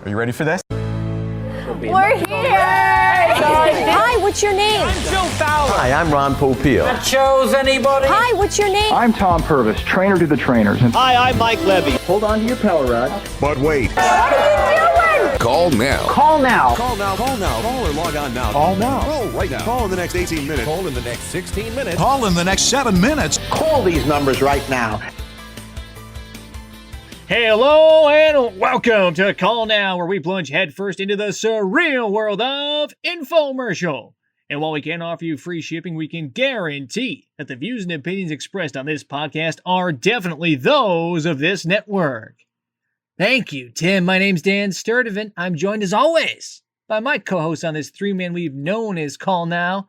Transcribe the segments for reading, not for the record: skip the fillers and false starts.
Are you ready for this? We're here! Hi, what's your name? I'm Joe Fowler. Hi, I'm Ron Popeil. That shows anybody? Hi, what's your name? I'm Tom Purvis, trainer to the trainers. Hi, I'm Mike Levy. Hold on to your power rods. But wait. What are you doing? Call now. Call now. Call now. Call now. Call or log on now. Call now. Call right now. Call in the next 18 minutes. Call in the next 16 minutes. Call in the next 7 minutes. Call these numbers right now. Hello and welcome to Call Now, where we plunge headfirst into the surreal world of infomercial. And while we can't offer you free shipping, we can guarantee that the views and opinions expressed on this podcast are definitely those of this network. Thank you, Tim. My name's Dan Sturdivant. I'm joined as always by my co-host on this three-man we've known as Call Now.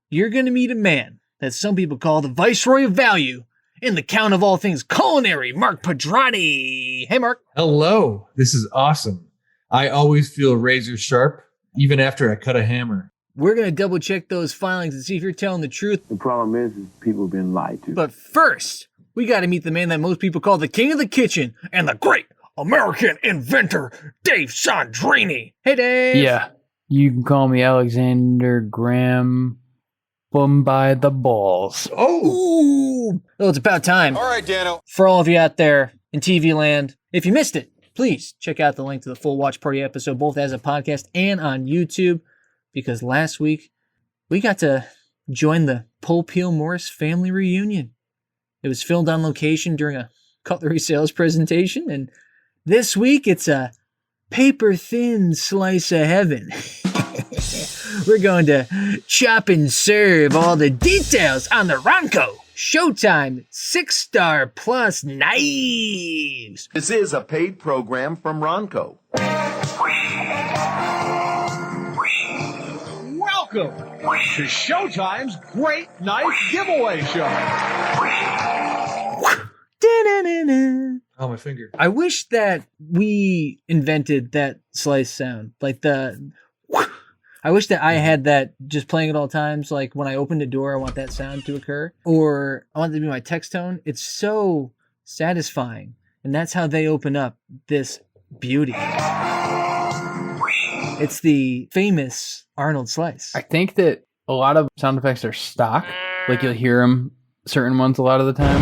You're going to meet a man that some people call the Viceroy of Value in the count of all things culinary, Mark Pedrati. Hey, Mark. Hello. This is awesome. I always feel razor sharp, even after I cut a hammer. We're going to double check those filings and see if you're telling the truth. The problem is people have been lied to. But first, we got to meet the man that most people call the king of the kitchen and the great American inventor, Dave Sandrini. Hey, Dave. Yeah, you can call me Alexander Graham Boom by the balls. Oh, it's about time. All right, Dano. For all of you out there in TV land, if you missed it, please check out the link to the full watch party episode, both as a podcast and on YouTube, because last week we got to join the Popeil Morris family reunion. It was filmed on location during a cutlery sales presentation, and this week it's a paper-thin slice of heaven. We're going to chop and serve all the details on the Ronco Showtime 6-star plus knives. This is a paid program from Ronco. Welcome to Showtime's Great Knife Giveaway Show. Da-na-na-na. Oh, my finger. I wish that we invented that slice sound. Like I wish that I had that just playing at all times. Like when I open the door, I want that sound to occur. Or I want it to be my text tone. It's so satisfying. And that's how they open up this beauty. It's the famous Arnold slice. I think that a lot of sound effects are stock. Like you'll hear them, certain ones a lot of the time.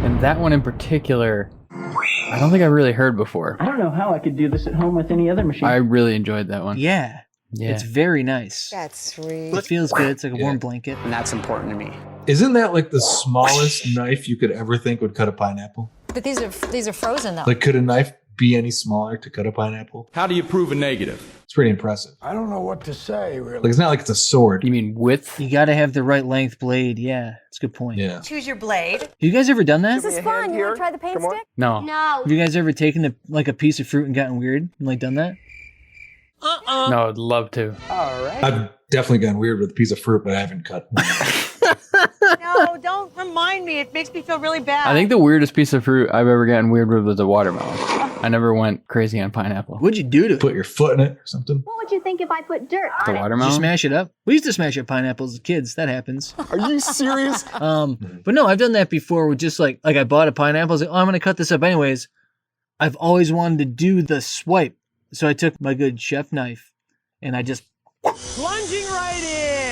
And that one in particular, I don't think I really heard before. I don't know how I could do this at home with any other machine. I really enjoyed that one. Yeah. It's very nice. That's sweet. It feels good. It's like a warm blanket. And that's important to me. Isn't that like the smallest knife you could ever think would cut a pineapple? But these are frozen though. Like, could a knife be any smaller to cut a pineapple? How do you prove a negative? It's pretty impressive. I don't know what to say, really. Like, it's not like it's a sword. You mean width? You got to have the right length blade. Yeah, it's a good point. Yeah. Choose your blade. Have you guys ever done that? This is fun. You want to try the paint stick? No. No. Have you guys ever taken a piece of fruit and gotten weird and like done that? No, I'd love to. All right. I've definitely gotten weird with a piece of fruit, but I haven't cut. No, don't remind me. It makes me feel really bad. I think the weirdest piece of fruit I've ever gotten weird with was a watermelon. I never went crazy on pineapple. What'd you do to it? Put your foot in it or something. What would you think if I put dirt The on it? Did you watermelon? smash it up? We used to smash up pineapples as kids. That happens. Are you serious? But no, I've done that before with just like I bought a pineapple. I was like, oh, I'm going to cut this up anyways. I've always wanted to do the swipe. So I took my good chef knife and I just Plunging right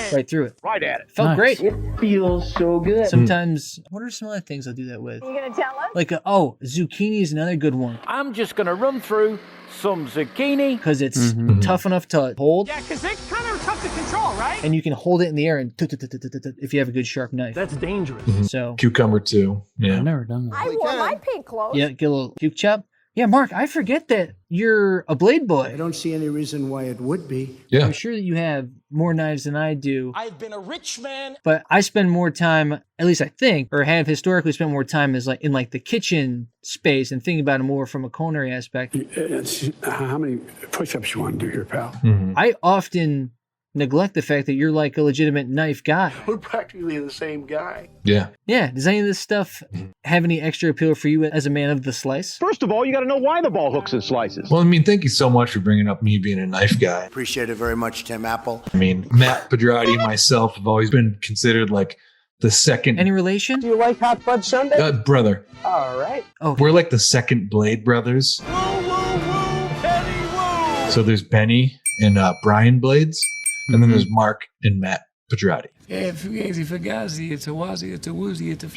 in. right through it. Right at it. Felt Nice. great. It feels so good. Sometimes, what are some other things I'll do that with? You gonna tell us? Like, zucchini is another good one I'm just going to run through some zucchini. because it's tough enough to hold. Yeah, because they're kind of tough to control, right? And you can hold it in the air and if you have a good sharp knife. That's dangerous. So, Cucumber, too. Yeah. I've never done that. I wore my pink clothes. yeah, get a little puke chop. Yeah, Mark, I forget that you're a blade boy. I don't see any reason why it would be. Yeah. I'm sure that you have more knives than I do, I've been a rich man. but I spend more time, at least I think, or have historically spent more time as like in like the kitchen space and thinking about it more from a culinary aspect. It's how many push-ups you want to do here, pal? I often neglect the fact that you're like a legitimate knife guy. We're practically the same guy. Yeah. Yeah, does any of this stuff have any extra appeal for you as a man of the slice? First of all, you got to know why the ball hooks and slices. Well, I mean, thank you so much for bringing up me being a knife guy. Appreciate it very much, Tim Apple. I mean, Matt Pedrati and myself have always been considered like the second Any relation? Do you like Hot Fudge Sundae? brother. All right. Oh, We're like the second Blade brothers. Woo, woo, woo, Penny, woo. So there's Benny and Brian Blades, and then there's Mark and Matt Pedrati. Yeah, Fugazi, Fugazi, it's a wazi, it's a woozy, it's a...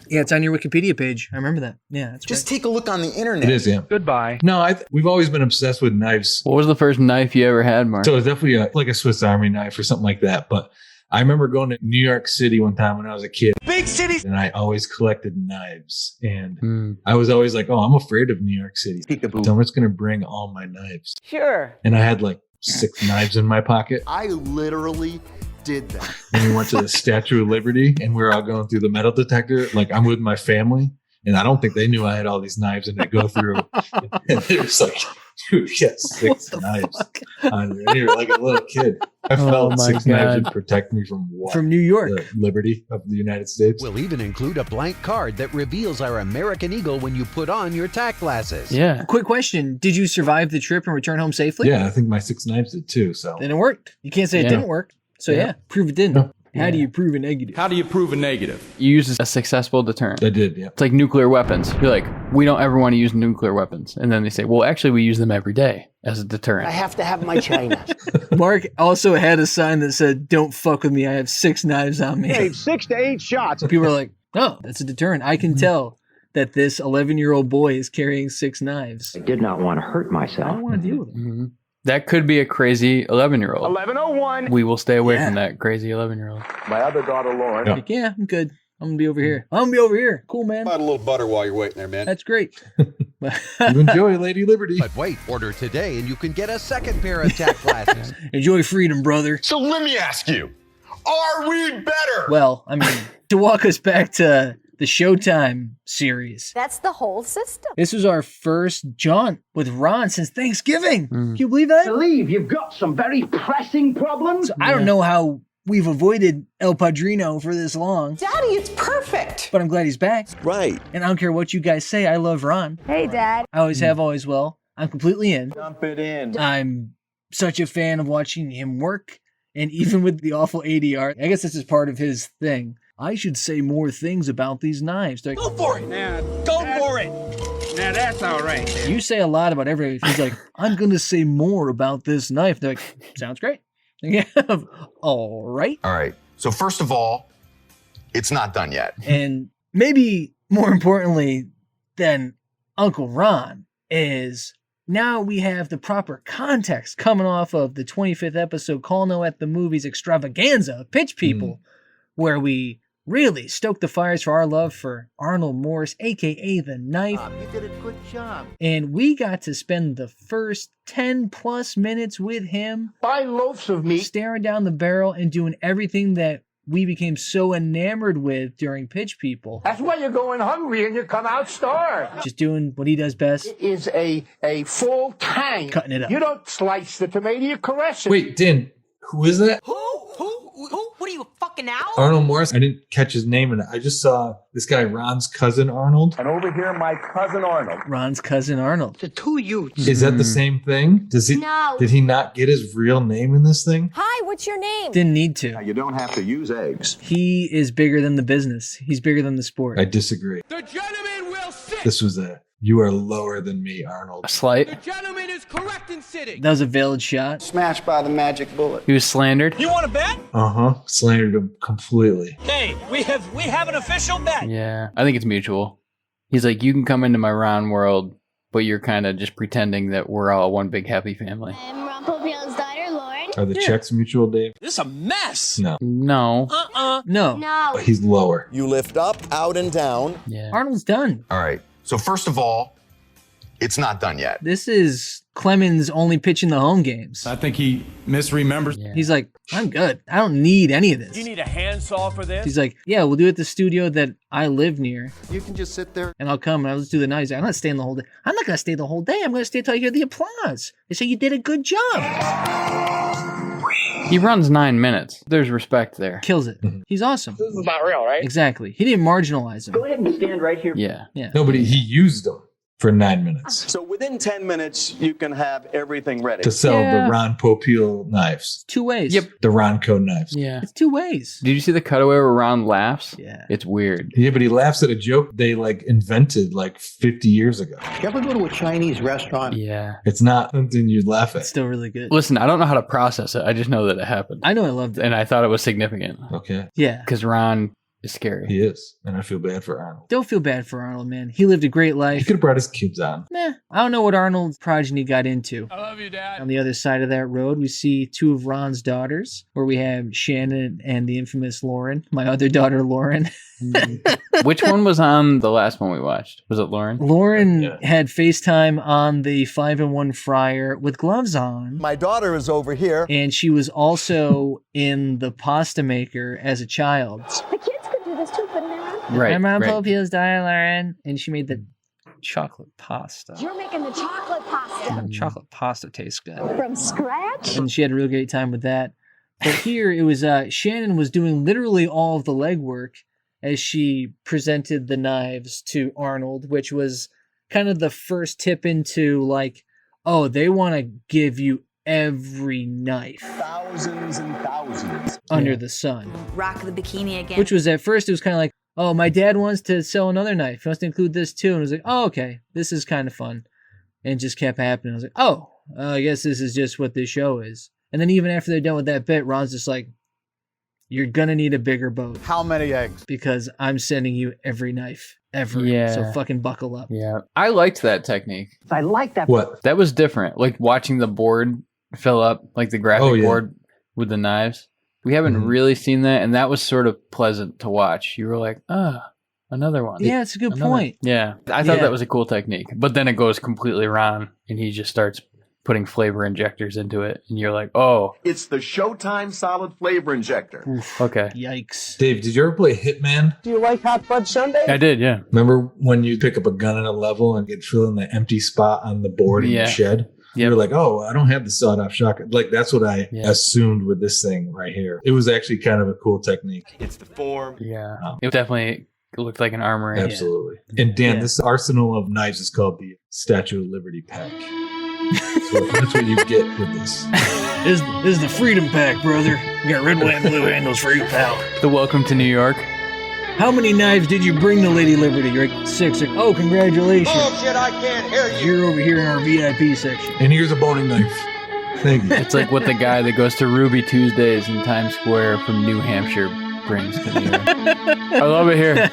Yeah, it's on your Wikipedia page. I remember that. Yeah, that's Just take a look on the internet. It is, yeah. Goodbye. No, we've always been obsessed with knives. What was the first knife you ever had, Mark? So it's definitely like a Swiss Army knife or something like that. But I remember going to New York City one time when I was a kid. Big city. And I always collected knives. And I was always like, oh, I'm afraid of New York City. So I'm just going to bring all my knives. Sure. And I had like 6 knives in my pocket. I literally did that. And we went to the Statue of Liberty and we were all going through the metal detector. Like I'm with my family. And I don't think they knew I had all these knives and they go through. And they were just like, dude, you got 6 knives on you. And you're like a little kid. I felt 6 knives would protect me from what? From New York. The liberty of the United States. We'll even include a blank card that reveals our American Eagle when you put on your tack glasses. Yeah. Quick question. Did you survive the trip and return home safely? Yeah, I think my 6 knives did too. So Then it worked. You can't say it didn't work. So yeah, prove it didn't. No. How do you prove a negative? How do you prove a negative? You used a successful deterrent. I did, yeah. It's like nuclear weapons. You're like, we don't ever want to use nuclear weapons. And then they say, well, actually, we use them every day as a deterrent. I have to have my China. Mark also had a sign that said, don't fuck with me. I have 6 knives on me. Save 6 to 8 shots. So people are like, oh, that's a deterrent. I can tell that this 11-year-old boy is carrying 6 knives. I did not want to hurt myself. I don't want to deal with it. That could be a crazy 11-year-old. 11:01. We will stay away from that crazy 11-year-old. My other daughter, Lauren. Yeah. Like, yeah, I'm good. I'm going to be over here. I'm going to be over here. Cool, man. Add a little butter while you're waiting there, man. That's great. You enjoy Lady Liberty. But wait, order today and you can get a second pair of tack glasses. Enjoy freedom, brother. So let me ask you, are we better? Well, I mean, to walk us back to the Showtime series. That's the whole system. This was our first jaunt with Ron since Thanksgiving. Can you believe that? Believe you've got some very pressing problems. So I don't know how we've avoided El Padrino for this long, Daddy, it's perfect. but I'm glad he's back. Right. And I don't care what you guys say. I love Ron. Hey, Dad. I always have, always will. I'm completely in. Dump it in. I'm such a fan of watching him work. And even with the awful ADR, I guess this is part of his thing. I should say more things about these knives. They're like, Go for it. Now, go for it. Now that's all right. you say a lot about everything. He's like, I'm going to say more about this knife. They're like, sounds great. Yeah, all right. All right. So first of all, it's not done yet. And maybe more importantly than Uncle Ron is now we have the proper context coming off of the 25th episode Call No at the Movies extravaganza of Pitch People, where we really stoked the fires for our love for Arnold Morris, a.k.a. The Knife. You did a good job. And we got to spend the first 10 plus minutes with him Buy loaves of meat. staring down the barrel and doing everything that we became so enamored with during Pitch People. That's why you're going hungry and you come out starved. Just doing what he does best, It is a full Tang. cutting it up. You don't slice the tomato, you caress it. Wait, Dan, who is that? Who? What are you, fucking out? Arnold Morris? I didn't catch his name, and I just saw this guy, Ron's cousin Arnold. And over here, my cousin Arnold. Ron's cousin Arnold. The 2 youths. Is that the same thing? Does he? No. Did he not get his real name in this thing? Hi, what's your name? Didn't need to. Now, you don't have to use eggs. He is bigger than the business. He's bigger than the sport. I disagree. The gentleman will sit. This was you are lower than me, Arnold. A slight. The gentleman is correct in sitting. That was a valid shot. Smashed by the magic bullet. He was slandered. You want to bet? Slandered him completely. Hey, we have an official bet. Yeah. I think it's mutual. He's like, you can come into my Ron world, but you're kind of just pretending that we're all one big happy family. I'm Rumpelpeel's daughter, Lauren. Are the checks mutual, Dave? This is a mess. No. No. No. No. He's lower. You lift up, out, and down. Yeah. Arnold's done. All right. So first of all, it's not done yet. This is Clemens only pitching the home games. I think he misremembers. Yeah. He's like, I'm good. I don't need any of this. You need a handsaw for this? He's like, yeah, we'll do it at the studio that I live near. You can just sit there. And I'll come and I'll just do the knives. I'm not staying the whole day. I'm not going to stay the whole day. I'm going to stay until I hear the applause. They say you did a good job. He runs 9 minutes. There's respect there. Kills it. He's awesome. This is not real, right? Exactly. He didn't marginalize him. Go ahead and stand right here. Yeah. Yeah. No, but he used them. for 9 minutes So within 10 minutes, you can have everything ready. to sell the Ron Popeil knives. 2 ways. Yep. The Ronco knives. Yeah. It's 2 ways. Did you see the cutaway where Ron laughs? Yeah. It's weird. Yeah, but he laughs at a joke they like invented like 50 years ago. You ever go to a Chinese restaurant? Yeah. It's not something you'd laugh at. It's still really good. Listen, I don't know how to process it. I just know that it happened. I know I loved it. And I thought it was significant. Okay. Yeah. Because Ron is scary. He is. And I feel bad for Arnold. Don't feel bad for Arnold, man. He lived a great He life. could have brought his kids on. Nah, I don't know what Arnold's progeny got into. I love you, Dad. On the other side of that road, we see 2 of Ron's daughters, where we have Shannon and the infamous Lauren, my other daughter, Lauren. Which one was on the last one we watched? Was it Lauren? Lauren had FaceTime on the 5-in-1 fryer with gloves on. My daughter is over here. And she was also in the pasta maker as a child. The kids could do this too, couldn't they, Ron? Right. I'm Ron right. Popeil's daughter, Lauren. And she made the chocolate pasta. You're making the chocolate pasta. Chocolate pasta tastes good. From scratch? And she had a real great time with that. But here it was Shannon was doing literally all of the legwork as she presented the knives to Arnold, which was kind of the first tip into like, oh, they want to give you every knife. Thousands and thousands. Under the sun. Rock the bikini again. Which was at first, it was kind of like, oh, my dad wants to sell another knife. He wants to include this too. And I was like, oh, okay, this is kind of fun. And it just kept happening. I was like, oh, I guess this is just what this show is. And then even after they're done with that bit, Ron's just like, you're going to need a bigger boat. How many eggs? Because I'm sending you every knife ever. Yeah. So fucking buckle up. Yeah. I liked that technique. I like that. What? That was different. Like watching the board fill up, like the graphic board with the knives. We haven't really seen that, and that was sort of pleasant to watch. You were like, another one. Yeah, it's a good point. Yeah. I thought that was a cool technique. But then it goes completely Ron, and he just starts putting flavor injectors into it, and you're like, oh. It's the Showtime solid flavor injector. Okay. Yikes. Dave, did you ever play Hitman? Do you like hot fudge sundae? I did, yeah. Remember when you pick up a gun in a level and get fill in the empty spot on the board in the shed? You were like, oh, I don't have the sawed-off shotgun. Like, that's what I assumed with this thing right here. It was actually kind of a cool technique. It's the form. Yeah. It definitely looked like an armory. Absolutely. And Dan, this arsenal of knives is called the Statue of Liberty pack. That's what you get with this. This is the Freedom Pack, brother. You got red, white, and blue handles for you, pal. The Welcome to New York. How many knives did you bring to Lady Liberty? You're like, 6. Like, oh, congratulations. Bullshit, I can't hear you. You're over here in our VIP section. And here's a boning knife. Thank you. It's like what the guy that goes to Ruby Tuesdays in Times Square from New Hampshire brings to New York. I love it here.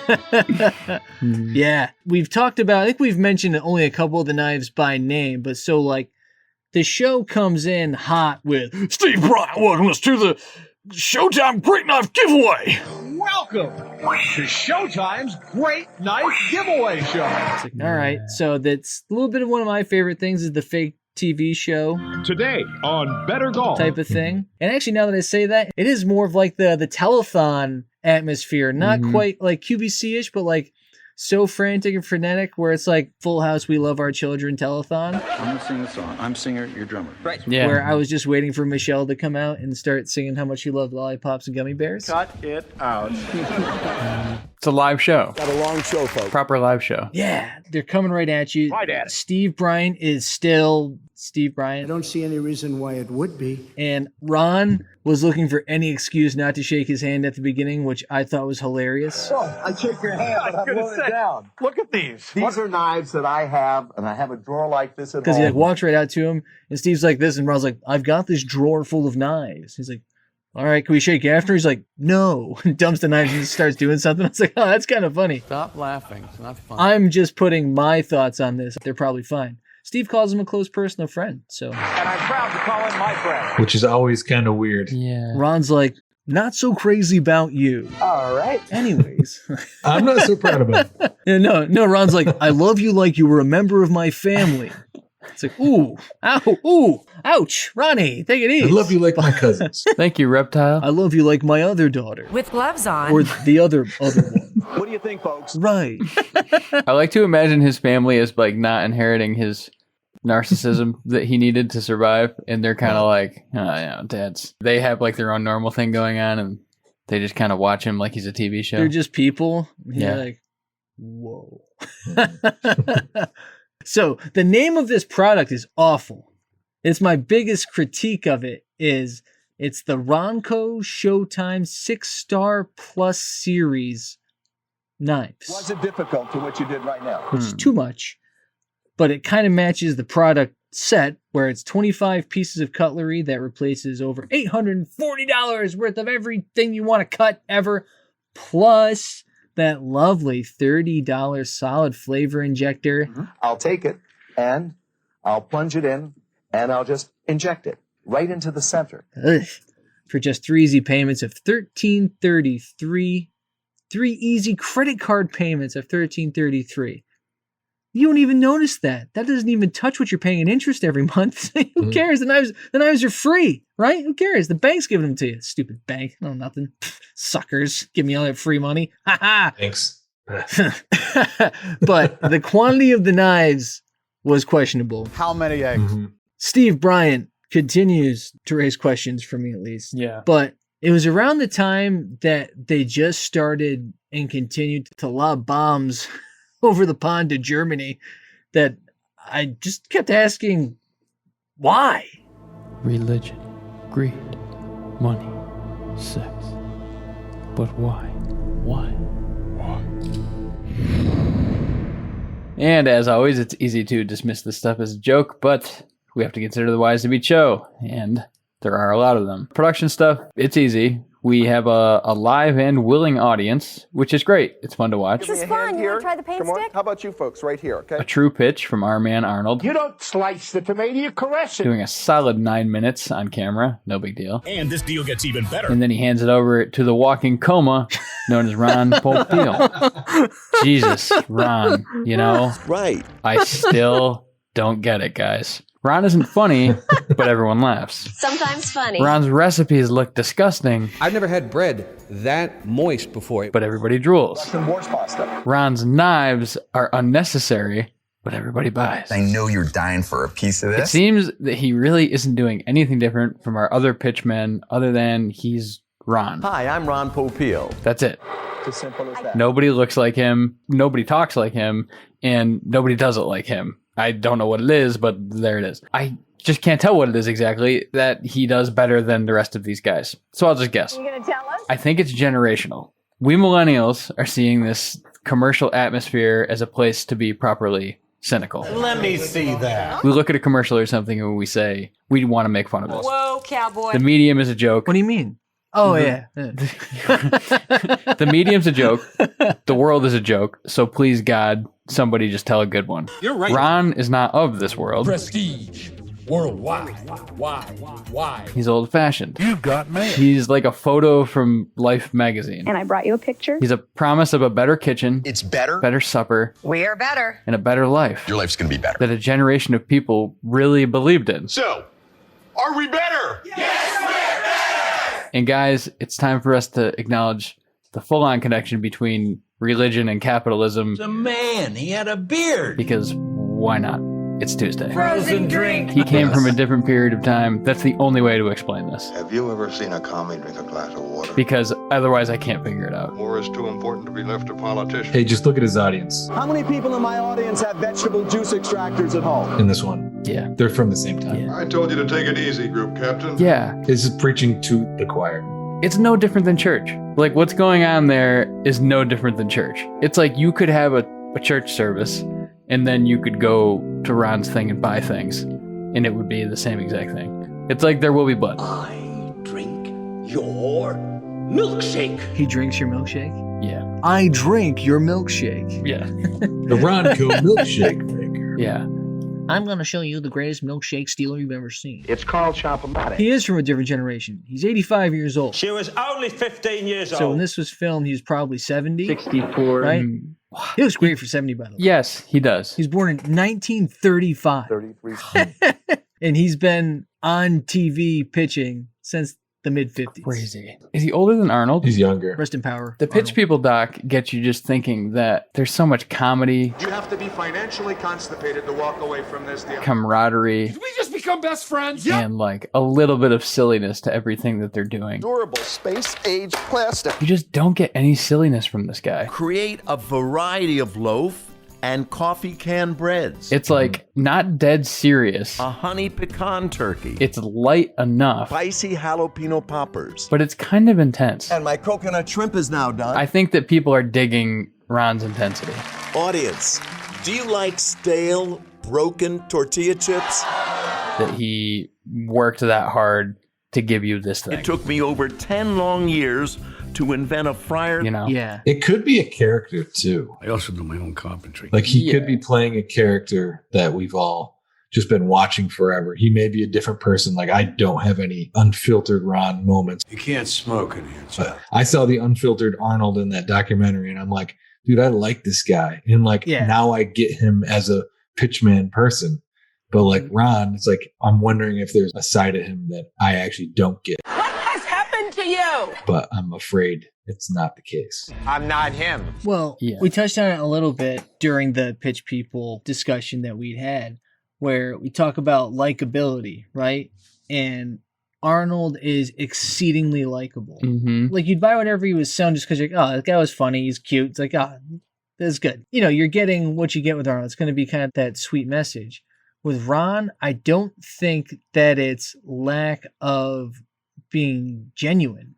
Yeah. We've talked about, I think we've mentioned only a couple of the knives by name, but so like the show comes in hot with Steve Bryant, welcome us to the Showtime Great Knife Giveaway. Welcome to Showtime's Great Knife Giveaway Show. It's like, all right. So that's a little bit of one of my favorite things is the fake TV show Today on Better Golf type of thing. And actually, now that I say that, it is more of like the telethon atmosphere, not quite like QVC-ish, but like so frantic and frenetic where it's like Full House, We Love Our Children telethon. I'm gonna sing the song. I'm singer, you're drummer. Right. Yeah. Where I was just waiting for Michelle to come out and start singing how much she loved lollipops and gummy bears. Cut it out. It's a live show. Got a long show, folks. Proper live show. Yeah, they're coming right at you. Right at it. Steve Bryant is still Steve Bryant. I don't see any reason why it would be. And Ron was looking for any excuse not to shake his hand at the beginning, which I thought was hilarious. Oh, I shake your hand, but I'm blowing it down. Look at these. These are knives that I have, and I have a drawer like this at home. Because he like walks right out to him, and Steve's like this, and Ron's like, I've got this drawer full of knives. He's like, all right, can we shake after? He's like, no. Dumps the knives and starts doing something. I was like, oh, that's kind of funny. Stop laughing. It's not fun. I'm just putting my thoughts on this. They're probably fine. Steve calls him a close personal friend, so. And I'm proud to call him my friend. Which is always kind of weird. Yeah. Ron's like, not so crazy about you. All right. Anyways. I'm not so proud about it. Yeah, no, Ron's like, I love you like you were a member of my family. It's like, ooh, ow, ooh, ouch, Ronnie, take it easy. I love you like my cousins. Thank you, Reptile. I love you like my other daughter. With gloves on. Or the other one. What do you think, folks? Right. I like to imagine his family as like not inheriting his narcissism that he needed to survive, and they're kind of like, oh, yeah, dads. They have like their own normal thing going on, and they just kind of watch him like he's a TV show. They're just people. And you're Yeah. like, whoa. So the name of this product is awful. It's my biggest critique of it is it's the Ronco Showtime 6-Star Plus Series knives. Was it difficult to what you did right now? Which is too much, but it kind of matches the product set where it's 25 pieces of cutlery that replaces over $840 worth of everything you want to cut ever, plus that lovely $30 solid flavor injector. I'll take it and I'll plunge it in and I'll just inject it right into the center. Ugh. For just 3 easy payments of $13.33. 3 easy credit card payments of $13.33. You don't even notice that. That doesn't even touch what you're paying in interest every month. Who cares? The knives are free, right? Who cares? The bank's giving them to you. Stupid bank. No, nothing. Suckers. Give me all that free money. Ha ha. Thanks. But the quantity of the knives was questionable. How many eggs? Steve Bryant continues to raise questions for me, at least. Yeah. But it was around the time that they just started and continued to lob bombs over the pond to Germany that I just kept asking, why? Religion, greed, money, sex. But why? Why? And as always, it's easy to dismiss this stuff as a joke, but we have to consider the whys to be show, and there are a lot of them. Production stuff, it's easy. We have a live and willing audience, which is great. It's fun to watch. This is fun. You want to try the paint stick? How about you folks right here, okay? A true pitch from our man Arnold. You don't slice the tomato, you caress it. Doing a solid 9 minutes on camera. No big deal. And this deal gets even better. And then he hands it over to the walking coma known as Ron Popeil. Jesus, Ron, you know? Right. I still don't get it, guys. Ron isn't funny, but everyone laughs. Sometimes funny. Ron's recipes look disgusting, I've never had bread that moist before. but everybody drools. Some horse pasta. Ron's knives are unnecessary, but everybody buys. I know you're dying for a piece of It this. seems that he really isn't doing anything different from our other pitchmen other than he's Ron. Hi, I'm Ron Popeil. That's it. It's as simple as that. Nobody looks like him, nobody talks like him, and nobody does it like him. I don't know what it is, but there it is. I just can't tell what it is exactly that he does better than the rest of these guys. So I'll just guess. You gonna tell us? I think it's generational. We millennials are seeing this commercial atmosphere as a place to be properly cynical. Let me see that. We look at a commercial or something and we say, we want to make fun of this. Whoa, cowboy. The medium is a joke. What do you mean? Oh, yeah. The medium's a joke. The world is a joke. So please, God, somebody just tell a good one. You're right. Ron is not of this world. Prestige. Worldwide. Why? He's old-fashioned. You've got mail. He's like a photo from Life magazine. And I brought you a picture. He's a promise of a better kitchen, It's better. better supper, We're better. and a better life Your life's going to be better. that a generation of people really believed in. So, are we better? And guys, it's time for us to acknowledge the full-on connection between religion and capitalism. The man, he had a beard. Because why not? It's Tuesday. Frozen drink. He came from a different period of time. That's the only way to explain this. Have you ever seen a commie drink a glass of water? Because otherwise I can't figure it out. War is too important to be left to politicians. Hey, just look at his audience How many people in my audience have vegetable juice extractors at home? in this one. Yeah. They're from the same time. Yeah. I told you to take it easy, group captain. Yeah. This is preaching to the choir. It's no different than church. Like, what's going on there is no different than church. It's like you could have a church service, and then you could go to Ron's thing and buy things, and it would be the same exact thing. It's like There Will Be Blood. I drink your milkshake. He drinks your milkshake? Yeah. I drink your milkshake. Yeah. The Ronco milkshake maker. Yeah. I'm going to show you the greatest milkshake stealer you've ever seen. It's called Chop-O-Matic. He is from a different generation. He's 85 years old. She was only 15 years So when this was filmed, he was probably 70. 64. Right? He looks great for 70, by the way. Yes, he does. He was born in 1935. 33. And he's been on TV pitching since the mid-50s. Crazy. Is he older than Arnold? He's younger. Rest in power. The Pitch People doc gets you just thinking that there's so much comedy, You have to be financially constipated to walk away from this deal. camaraderie, We just become best friends. and like a little bit of silliness to everything that they're doing. Durable space-age plastic. You just don't get any silliness from this guy. Create a variety of loaf and coffee can breads. It's like not dead serious. A honey pecan turkey. It's light enough. Spicy jalapeno poppers. But it's kind of intense. And my coconut shrimp is now done. I think that people are digging Ron's intensity. Audience, do you like stale, broken tortilla chips? That he worked that hard to give you this thing. It took me over 10 long years to invent a fryer. You know? Yeah. It could be a character too. I also do my own carpentry. Like he could be playing a character that we've all just been watching forever. He may be a different person. Like I don't have any unfiltered Ron moments. You can't smoke in here. But I saw the unfiltered Arnold in that documentary and I'm like, dude, I like this guy. And like now I get him as a pitchman person. But like Ron, it's like, I'm wondering if there's a side of him that I actually don't get. What has happened to you? But I'm afraid it's not the case. I'm not him. Well, we touched on it a little bit during the Pitch People discussion that we'd had, where we talk about likability, right? And Arnold is exceedingly likable. Mm-hmm. Like you'd buy whatever he was selling just because you're like, oh, that guy was funny, he's cute. It's like, oh, that's good. You know, you're getting what you get with Arnold. It's going to be kind of that sweet message. With Ron, I don't think that it's lack of being genuine.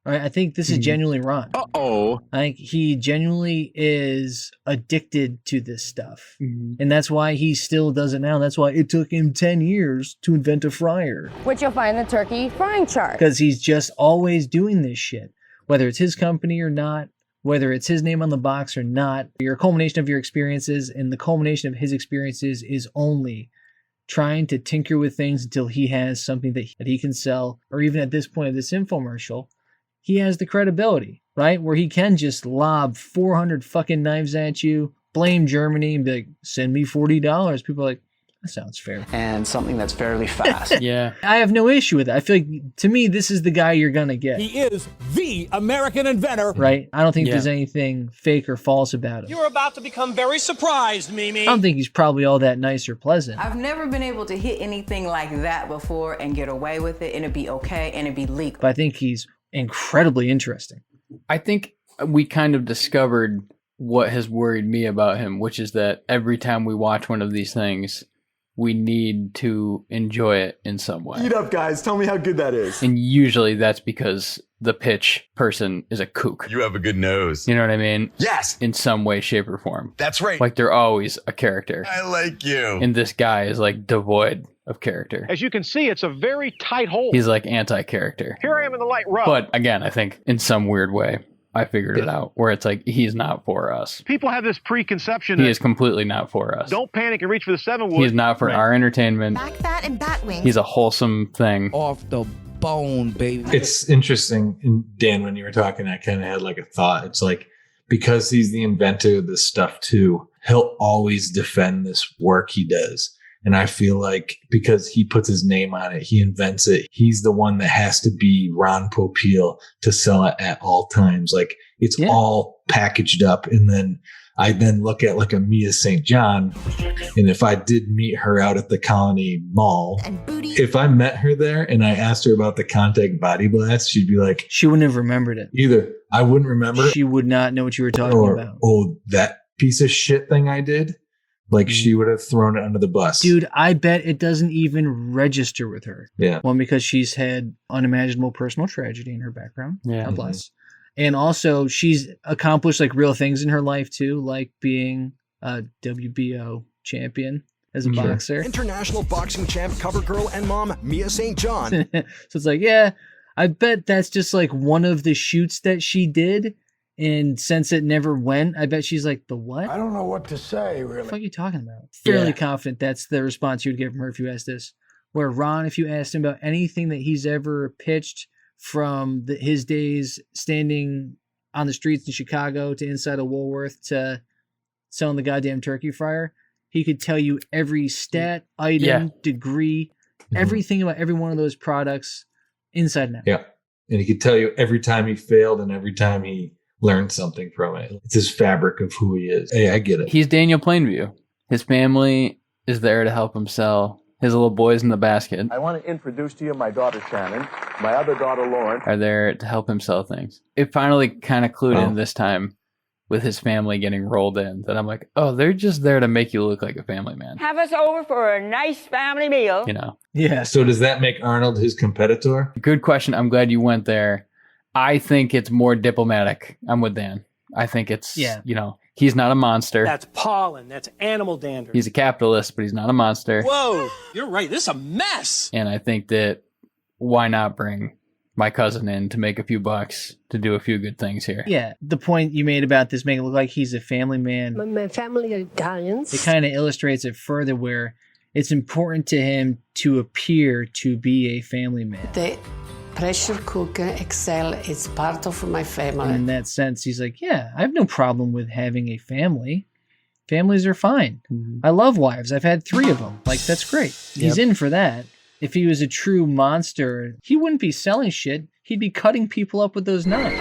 Right? I think this is genuinely Ron. Uh-oh. I think he genuinely is addicted to this stuff. And that's why he still does it now. That's why it took him 10 years to invent a fryer. Which you'll find in the turkey frying chart. Because he's just always doing this shit. Whether it's his company or not, whether it's his name on the box or not, your culmination of your experiences and the culmination of his experiences is only trying to tinker with things until he has something that he can sell, or even at this point of this infomercial, he has the credibility, right? Where he can just lob 400 fucking knives at you, blame Germany, and be like, send me $40. People are like, that sounds fair. And something that's fairly fast. Yeah. I have no issue with it. I feel like, to me, this is the guy you're going to get. He is the American inventor. Right? I don't think there's anything fake or false about him. You're about to become very surprised, Mimi. I don't think he's probably all that nice or pleasant. I've never been able to hit anything like that before and get away with it and it'd be okay and it'd be legal. But I think he's incredibly interesting. I think we kind of discovered what has worried me about him, which is that every time we watch one of these things, we need to enjoy it in some way. Eat up, guys. Tell me how good that is. And usually that's because the pitch person is a kook. You have a good nose. You know what I mean? Yes. In some way, shape, or form. That's right. Like they're always a character. I like you. And this guy is like devoid of character. As you can see, it's a very tight hole. He's like anti-character. Here I am in the light row. But again, I think in some weird way, I figured it out, where it's like, he's not for us. People have this preconception He that is completely not for us. don't panic and reach for the 7-wood. He's not for our entertainment. Back fat and bat wings. He's a wholesome thing. Off the bone, baby. It's interesting. And Dan, when you were talking, I kind of had like a thought. It's like, because he's the inventor of this stuff too, he'll always defend this work he does. And I feel like because he puts his name on it, he invents it. He's the one that has to be Ron Popeil to sell it at all times. Like it's all packaged up. And then I then look at like a Mia St. John. And if I did meet her out at the Colony Mall, if I met her there and I asked her about the contact body blast, she'd be like, she wouldn't have remembered it. Either I wouldn't remember. She would not know what you were talking about. Oh, that piece of shit thing I did. Like she would have thrown it under the bus. Dude, I bet it doesn't even register with her. Yeah. One, because she's had unimaginable personal tragedy in her background. Yeah. God bless. And also she's accomplished like real things in her life too, like being a WBO champion as a boxer. International boxing champ, cover girl, and mom, Mia St. John. So it's like, yeah, I bet that's just like one of the shoots that she did. And since it never went, I bet she's like, the what? I don't know what to say, really. What the fuck are you talking about? Fairly confident that's the response you would get from her if you asked this. Where Ron, if you asked him about anything that he's ever pitched from his days standing on the streets in Chicago to inside of Woolworth to selling the goddamn turkey fryer, he could tell you every stat, item, degree, everything about every one of those products inside and out. Yeah. And he could tell you every time he failed and every time he learned something from it. It's his fabric of who he is. Hey, I get it. He's Daniel Plainview. His family is there to help him sell. His little boys in the basket I want to introduce to you my daughter, Shannon, my other daughter, Lauren. are there to help him sell things. It finally kind of clued in this time with his family getting rolled in that I'm like, oh, they're just there to make you look like a family man. Have us over for a nice family meal. You know? Yeah. So does that make Arnold his competitor? Good question. I'm glad you went there. I think it's more diplomatic. I'm with Dan. I think it's, he's not a monster. That's pollen. That's animal dander. He's a capitalist, but he's not a monster. Whoa, you're right. This is a mess. And I think that why not bring my cousin in to make a few bucks to do a few good things here? Yeah, the point you made about this making it look like he's a family man. My family are Italians. It kind of illustrates it further where it's important to him to appear to be a family man. The pressure cooker Excel is part of my family. And in that sense, he's like, yeah, I have no problem with having a family. Families are fine. I love wives. I've had 3 of them. Like, that's great. He's in for that. If he was a true monster, he wouldn't be selling shit. He'd be cutting people up with those knives.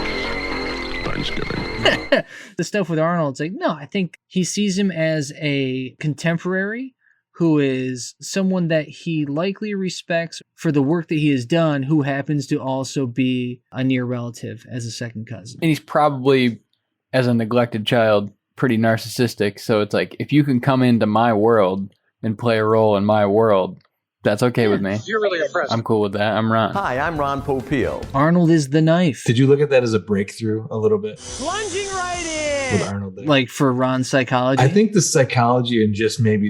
Thanksgiving. The stuff with Arnold, it's like, no, I think he sees him as a contemporary who is someone that he likely respects for the work that he has done, who happens to also be a near relative as a second cousin. And he's probably, as a neglected child, pretty narcissistic. So it's like, if you can come into my world and play a role in my world, that's okay with me. You're really impressive. I'm cool with that. I'm Ron. Hi, I'm Ron Popeil. Arnold is the knife. Did you look at that as a breakthrough a little bit? Plunging right in. With Arnold there? Like for Ron's psychology? I think the psychology and just maybe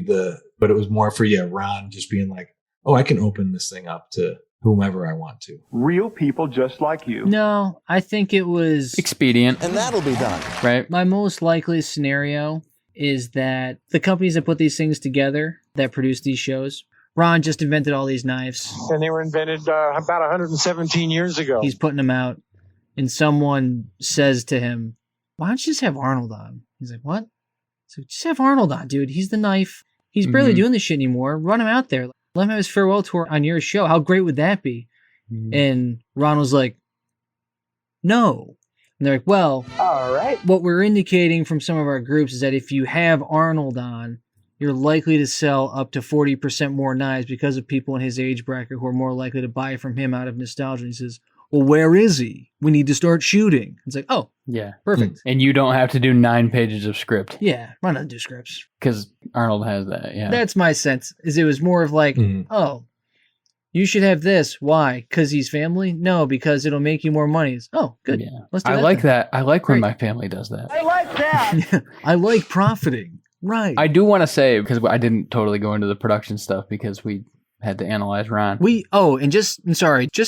but it was more for, Ron just being like, oh, I can open this thing up to whomever I want to. Real people just like you. No, I think it was expedient. And that'll be done. Right. My most likely scenario is that the companies that put these things together, that produce these shows, Ron just invented all these knives. And they were invented about 117 years ago. He's putting them out, and someone says to him, why don't you just have Arnold on? He's like, what? So just have Arnold on, dude. He's the knife. He's barely doing this shit anymore. Run him out there. Let him have his farewell tour on your show. How great would that be? And Ron was like, no. And they're like, well, all right. What we're indicating from some of our groups is that if you have Arnold on, you're likely to sell up to 40% more knives because of people in his age bracket who are more likely to buy from him out of nostalgia. And he says, well, where is he? We need to start shooting. It's like, oh, yeah, perfect. And you don't have to do 9 pages of script. Yeah, Ron doesn't do scripts. Because Arnold has that, yeah. That's my sense, is it was more of like, oh, you should have this. Why? Because he's family? No, because it'll make you more money. Oh, good. Yeah. Let's do I that like then. that. I like when my family does that. I like that. I like profiting. Right. I do want to say, because I didn't totally go into the production stuff because we had to analyze Ron. Just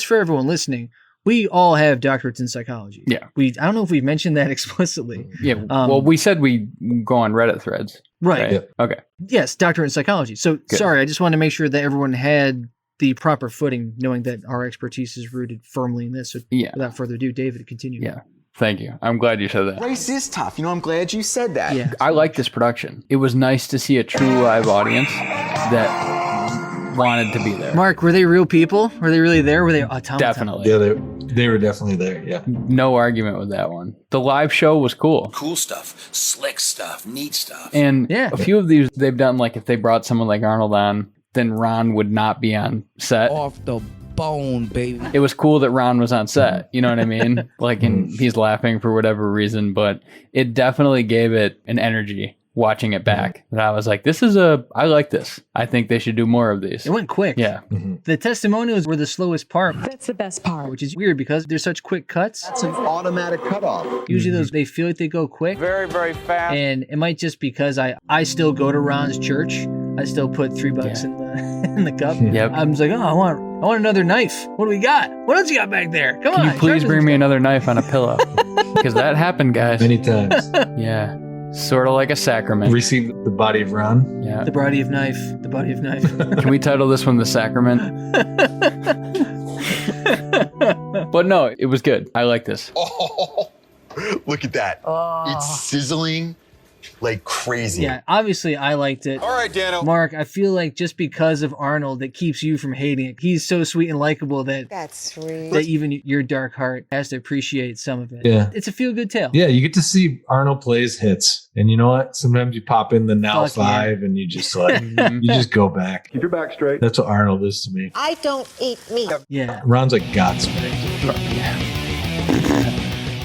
for everyone listening, we all have doctorates in psychology. Yeah. I don't know if we mentioned that explicitly. Yeah. Well, we said we go on Reddit threads. Right. Yeah. Okay. Yes, doctorate in psychology. So, sorry, I just wanted to make sure that everyone had the proper footing, knowing that our expertise is rooted firmly in this. So, without further ado, David, continue. Yeah. Thank you. I'm glad you said that. Race is tough. I'm glad you said that. Yeah. I like this production. It was nice to see a true live audience that wanted to be there. Mark, were they real people? Were they really there? Were they automatons? Definitely. Yeah, they were definitely there. Yeah. No argument with that one. The live show was cool. Cool stuff, slick stuff, neat stuff. And a few of these they've done, like if they brought someone like Arnold on, then Ron would not be on set. Off the bone, baby. It was cool that Ron was on set. You know what I mean? Like, and he's laughing for whatever reason, but it definitely gave it an energy watching it back that I was like, I like this. I think they should do more of these. It went quick. Yeah. The testimonials were the slowest part. That's the best part. Which is weird because they're such quick cuts. That's an automatic cutoff. Usually those, they feel like they go quick. Very, very fast. And it might just because I still go to Ron's church. I still put $3 in the cup. Yep. I'm just like, oh, I want another knife. What do we got? What else you got back there? Come on. Can you please bring me another knife on a pillow? Because that happened, guys. Many times. Yeah. Sort of like a sacrament. Received the body of Ron. Yeah. The body of knife. The body of knife. Can we title this one The Sacrament? But no, it was good. I like this. Oh, look at that. It's sizzling like crazy. Yeah, obviously I liked it. All right, Dano. Mark, I feel like just because of Arnold, that keeps you from hating it. He's so sweet and likable that That's sweet. that even your dark heart has to appreciate some of it. Yeah. It's a feel-good tale. Yeah, you get to see Arnold plays hits. And you know what? Sometimes you pop in the Now Fuck 5 and you just like, you just go back. Keep your back straight. That's what Arnold is to me. I don't eat meat. Yeah. Ron's like Godsmack.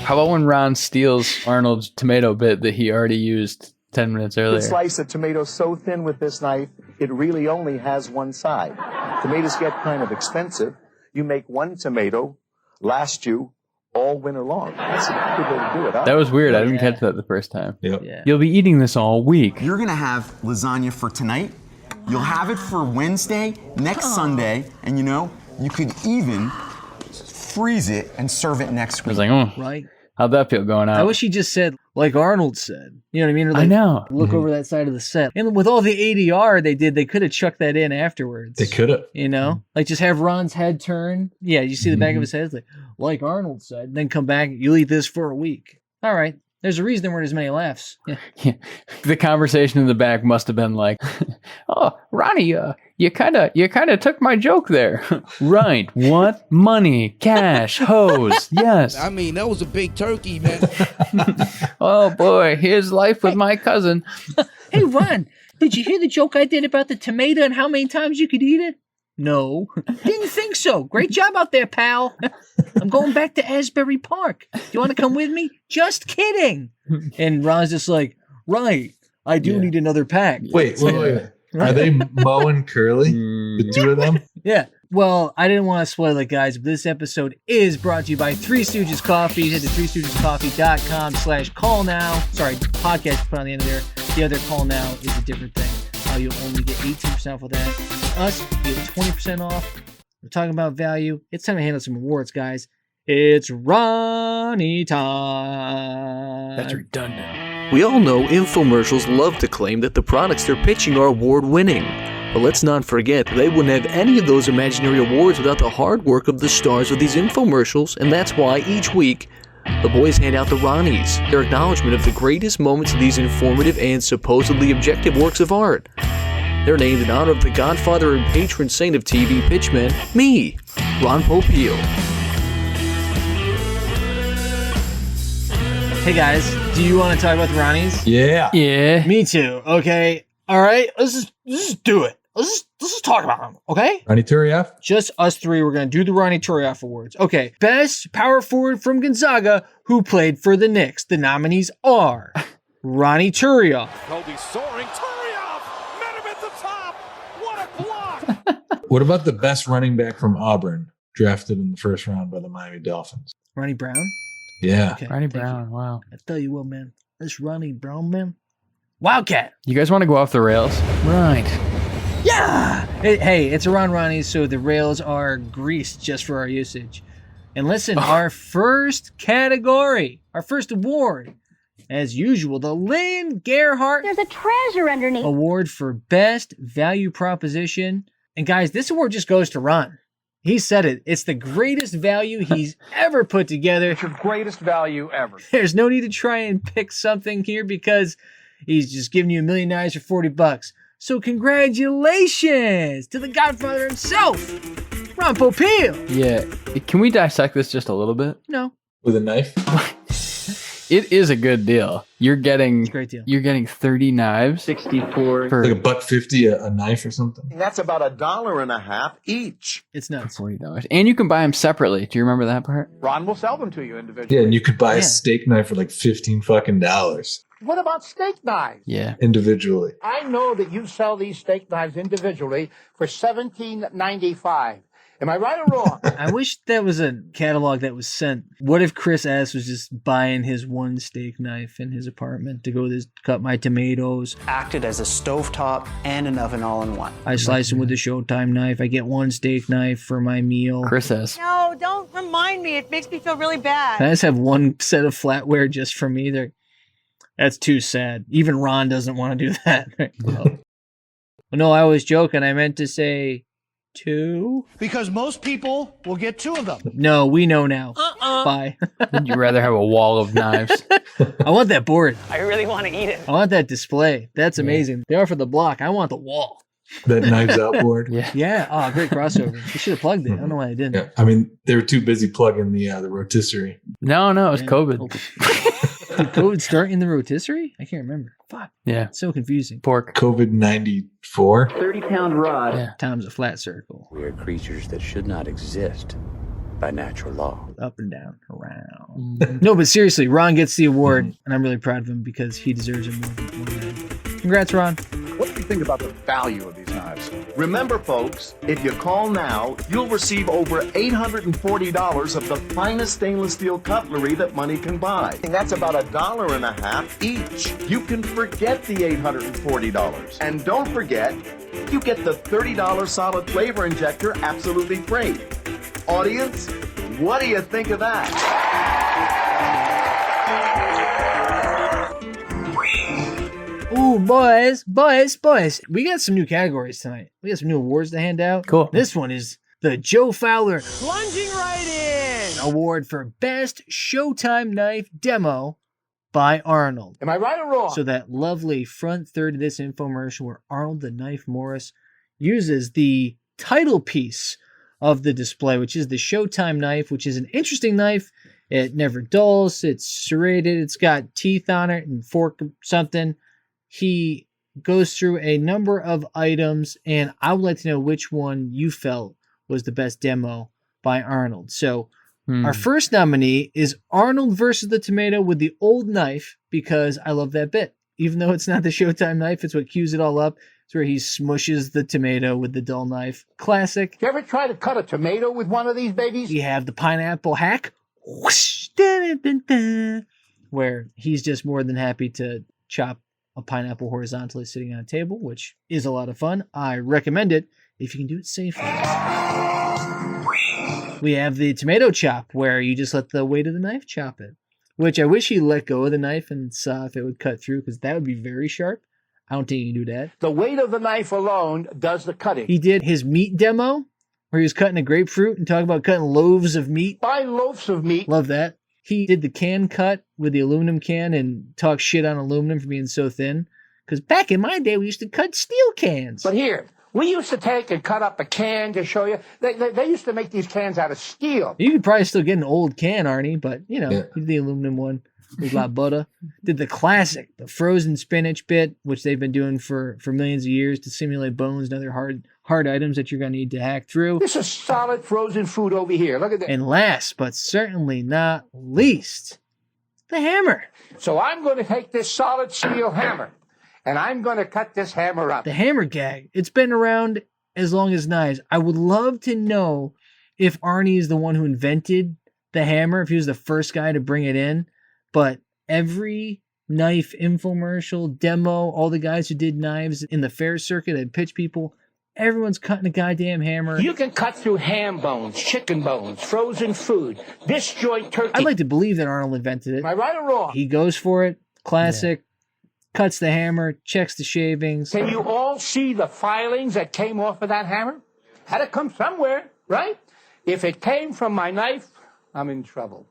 How about when Ron steals Arnold's tomato bit that he already used 10 minutes earlier? Slice a tomato so thin with this knife, it really only has one side. Tomatoes get kind of expensive. You make one tomato last you all winter long. That's a good way to do it, huh? That was weird. I didn't catch that the first time. Yep. Yeah. You'll be eating this all week. You're gonna have lasagna for tonight. You'll have it for Wednesday, next Sunday, and you know, you could even freeze it and serve it next I was week. like, oh, Right? how'd that feel going out? I wish he just said, like Arnold said. You know what I mean? Or I like, know. Look over that side of the set. And with all the ADR they did, they could have chucked that in afterwards. They could have. You know? Like just have Ron's head turn. Yeah, you see the back of his head. It's like Arnold said. Then come back, you'll eat this for a week. All right. There's a reason there weren't as many laughs. Yeah. Yeah. The conversation in the back must have been like, "Oh, Ronnie, you kind of took my joke there." Right? What? Money, cash, hose. Yes. I mean, that was a big turkey, man. Oh boy, here's life with my cousin. Hey, Ron, did you hear the joke I did about the tomato and how many times you could eat it? No. Didn't think so. Great job out there, pal. I'm going back to Asbury Park. Do you want to come with me? Just kidding. And Ron's just like, right, I do need another pack. Wait. Are they Mo and Curly? The two of them? Yeah. Well, I didn't want to spoil it, guys, but this episode is brought to you by Three Stooges Coffee. Head to threestoogescoffee.com/call-now. Sorry, podcast put on the end of there. The other call now is a different thing. You'll only get 18% off with that. Us, you get 20% off. We're talking about value. It's time to hand out some awards, guys. It's Ronnie time. That's redundant. We all know infomercials love to claim that the products they're pitching are award-winning. But let's not forget that they wouldn't have any of those imaginary awards without the hard work of the stars of these infomercials, and that's why each week, the boys hand out the Ronnies, their acknowledgement of the greatest moments of these informative and supposedly objective works of art. They're named in honor of the godfather and patron saint of TV pitchmen, me, Ron Popeil. Hey guys, do you want to talk about the Ronnies? Yeah. Yeah. Me too. Okay. All right. Let's just do it. Let's just talk about them. Okay. Ronnie Turioff? Just us three. We're gonna do the Ronnie Turioff Awards. Okay. Best power forward from Gonzaga who played for the Knicks. The nominees are Ronnie Turioff. Kobe soaring. Turioff met him at the top. What a block! What about the best running back from Auburn, drafted in the first round by the Miami Dolphins? Ronnie Brown. Yeah. Okay, Ronnie thank Brown, you. wow. I tell you what, man. This Ronnie Brown, man. Wildcat. You guys want to go off the rails? Right. Yeah. Hey, it's a Ronnie, so the rails are greased just for our usage. And listen, our first category, our first award, as usual, the Lynn Gerhardt. There's a treasure underneath. Award for Best Value Proposition. And guys, this award just goes to Ron. He said it. It's the greatest value he's ever put together. It's your greatest value ever. There's no need to try and pick something here because he's just giving you $1 million for $40. So congratulations to the Godfather himself, Ron Popeil. Yeah. Can we dissect this just a little bit? No. With a knife? It is a good deal. You're getting Great deal. You're getting 30 knives. 64 for Like $1.50 a knife or something? That's about $1.50 each. It's nuts. $40. And you can buy them separately. Do you remember that part? Ron will sell them to you individually. Yeah, and you could buy a steak knife for like $15 fucking dollars What about steak knives? Yeah. individually. I know that you sell these steak knives individually for $17.95. Am I right or wrong? I wish that was a catalog that was sent. What if Chris S. was just buying his one steak knife in his apartment to go cut my tomatoes? Acted as a stovetop and an oven all in one. I slice them with a Showtime knife. I get one steak knife for my meal. Chris S. No, don't remind me. It makes me feel really bad. Can I just have one set of flatware just for me? That's too sad. Even Ron doesn't want to do that. Well, no, I was joking. I meant to say 2. Because most people will get 2 of them. No, we know now. Bye. Would you rather have a wall of knives? I want that board. I really want to eat it. I want that display. That's amazing. They are for the block. I want the wall. That Knives Out board? Yeah. Yeah. Oh, great crossover. You should have plugged it. I don't know why I didn't. Yeah. I mean, they were too busy plugging the rotisserie. No, it was COVID. Did COVID start in the rotisserie? I can't remember. Fuck. Yeah. It's so confusing. Pork. COVID 94. 30-pound rod. Yeah. Time's a flat circle. We are creatures that should not exist by natural law. Up and down, around. No, but seriously, Ron gets the award, and I'm really proud of him because he deserves it more than anything. Congrats, Ron. What do you think about the value of these knives? Remember, folks, if you call now, you'll receive over $840 of the finest stainless steel cutlery that money can buy. And that's about $1.50 each. You can forget the $840. And don't forget, you get the $30 solid flavor injector absolutely free. Audience, what do you think of that? Ooh, boys. We got some new categories tonight. We got some new awards to hand out. Cool. This one is the Joe Fowler Plunging right in. Award for Best Showtime Knife Demo by Arnold. Am I right or wrong? So that lovely front third of this infomercial where Arnold the Knife Morris uses the title piece of the display, which is the Showtime knife, which is an interesting knife. It never dulls. It's serrated. It's got teeth on it and fork or something. He goes through a number of items, and I would like to know which one you felt was the best demo by Arnold. So our first nominee is Arnold versus the tomato with the old knife, because I love that bit. Even though it's not the Showtime knife, it's what cues it all up. It's where he smushes the tomato with the dull knife. Classic. You ever try to cut a tomato with one of these babies? You have the pineapple hack, whoosh, dun, dun, dun, where he's just more than happy to chop a pineapple horizontally sitting on a table, which is a lot of fun. I recommend it if you can do it safely. We have the tomato chop, where you just let the weight of the knife chop it, which I wish he let go of the knife and saw if it would cut through, because that would be very sharp. I don't think you can do that. The weight of the knife alone does the cutting. He did his meat demo, where he was cutting a grapefruit and talking about cutting loaves of meat. Buy loaves of meat. Love that. He did the can cut with the aluminum can and talk shit on aluminum for being so thin. Because back in my day, we used to cut steel cans. But here, we used to take and cut up a can to show you. They used to make these cans out of steel. You could probably still get an old can, Arnie, but, you know, he did the aluminum one. With La Butter. Did the classic, the frozen spinach bit, which they've been doing for millions of years to simulate bones and other hard items that you're going to need to hack through. This is solid frozen food over here. Look at that. And last, but certainly not least, the hammer. So I'm going to take this solid steel hammer, and I'm going to cut this hammer up. The hammer gag. It's been around as long as knives. I would love to know if Arnie is the one who invented the hammer, if he was the first guy to bring it in. But every knife infomercial, demo, all the guys who did knives in the fair circuit and pitch people, everyone's cutting a goddamn hammer. You can cut through ham bones, chicken bones, frozen food, disjoint turkey. I'd like to believe that Arnold invented it. Am I right or wrong? He goes for it. Classic. Yeah. Cuts the hammer, checks the shavings. Can you all see the filings that came off of that hammer? Had to come somewhere, right? If it came from my knife, I'm in trouble.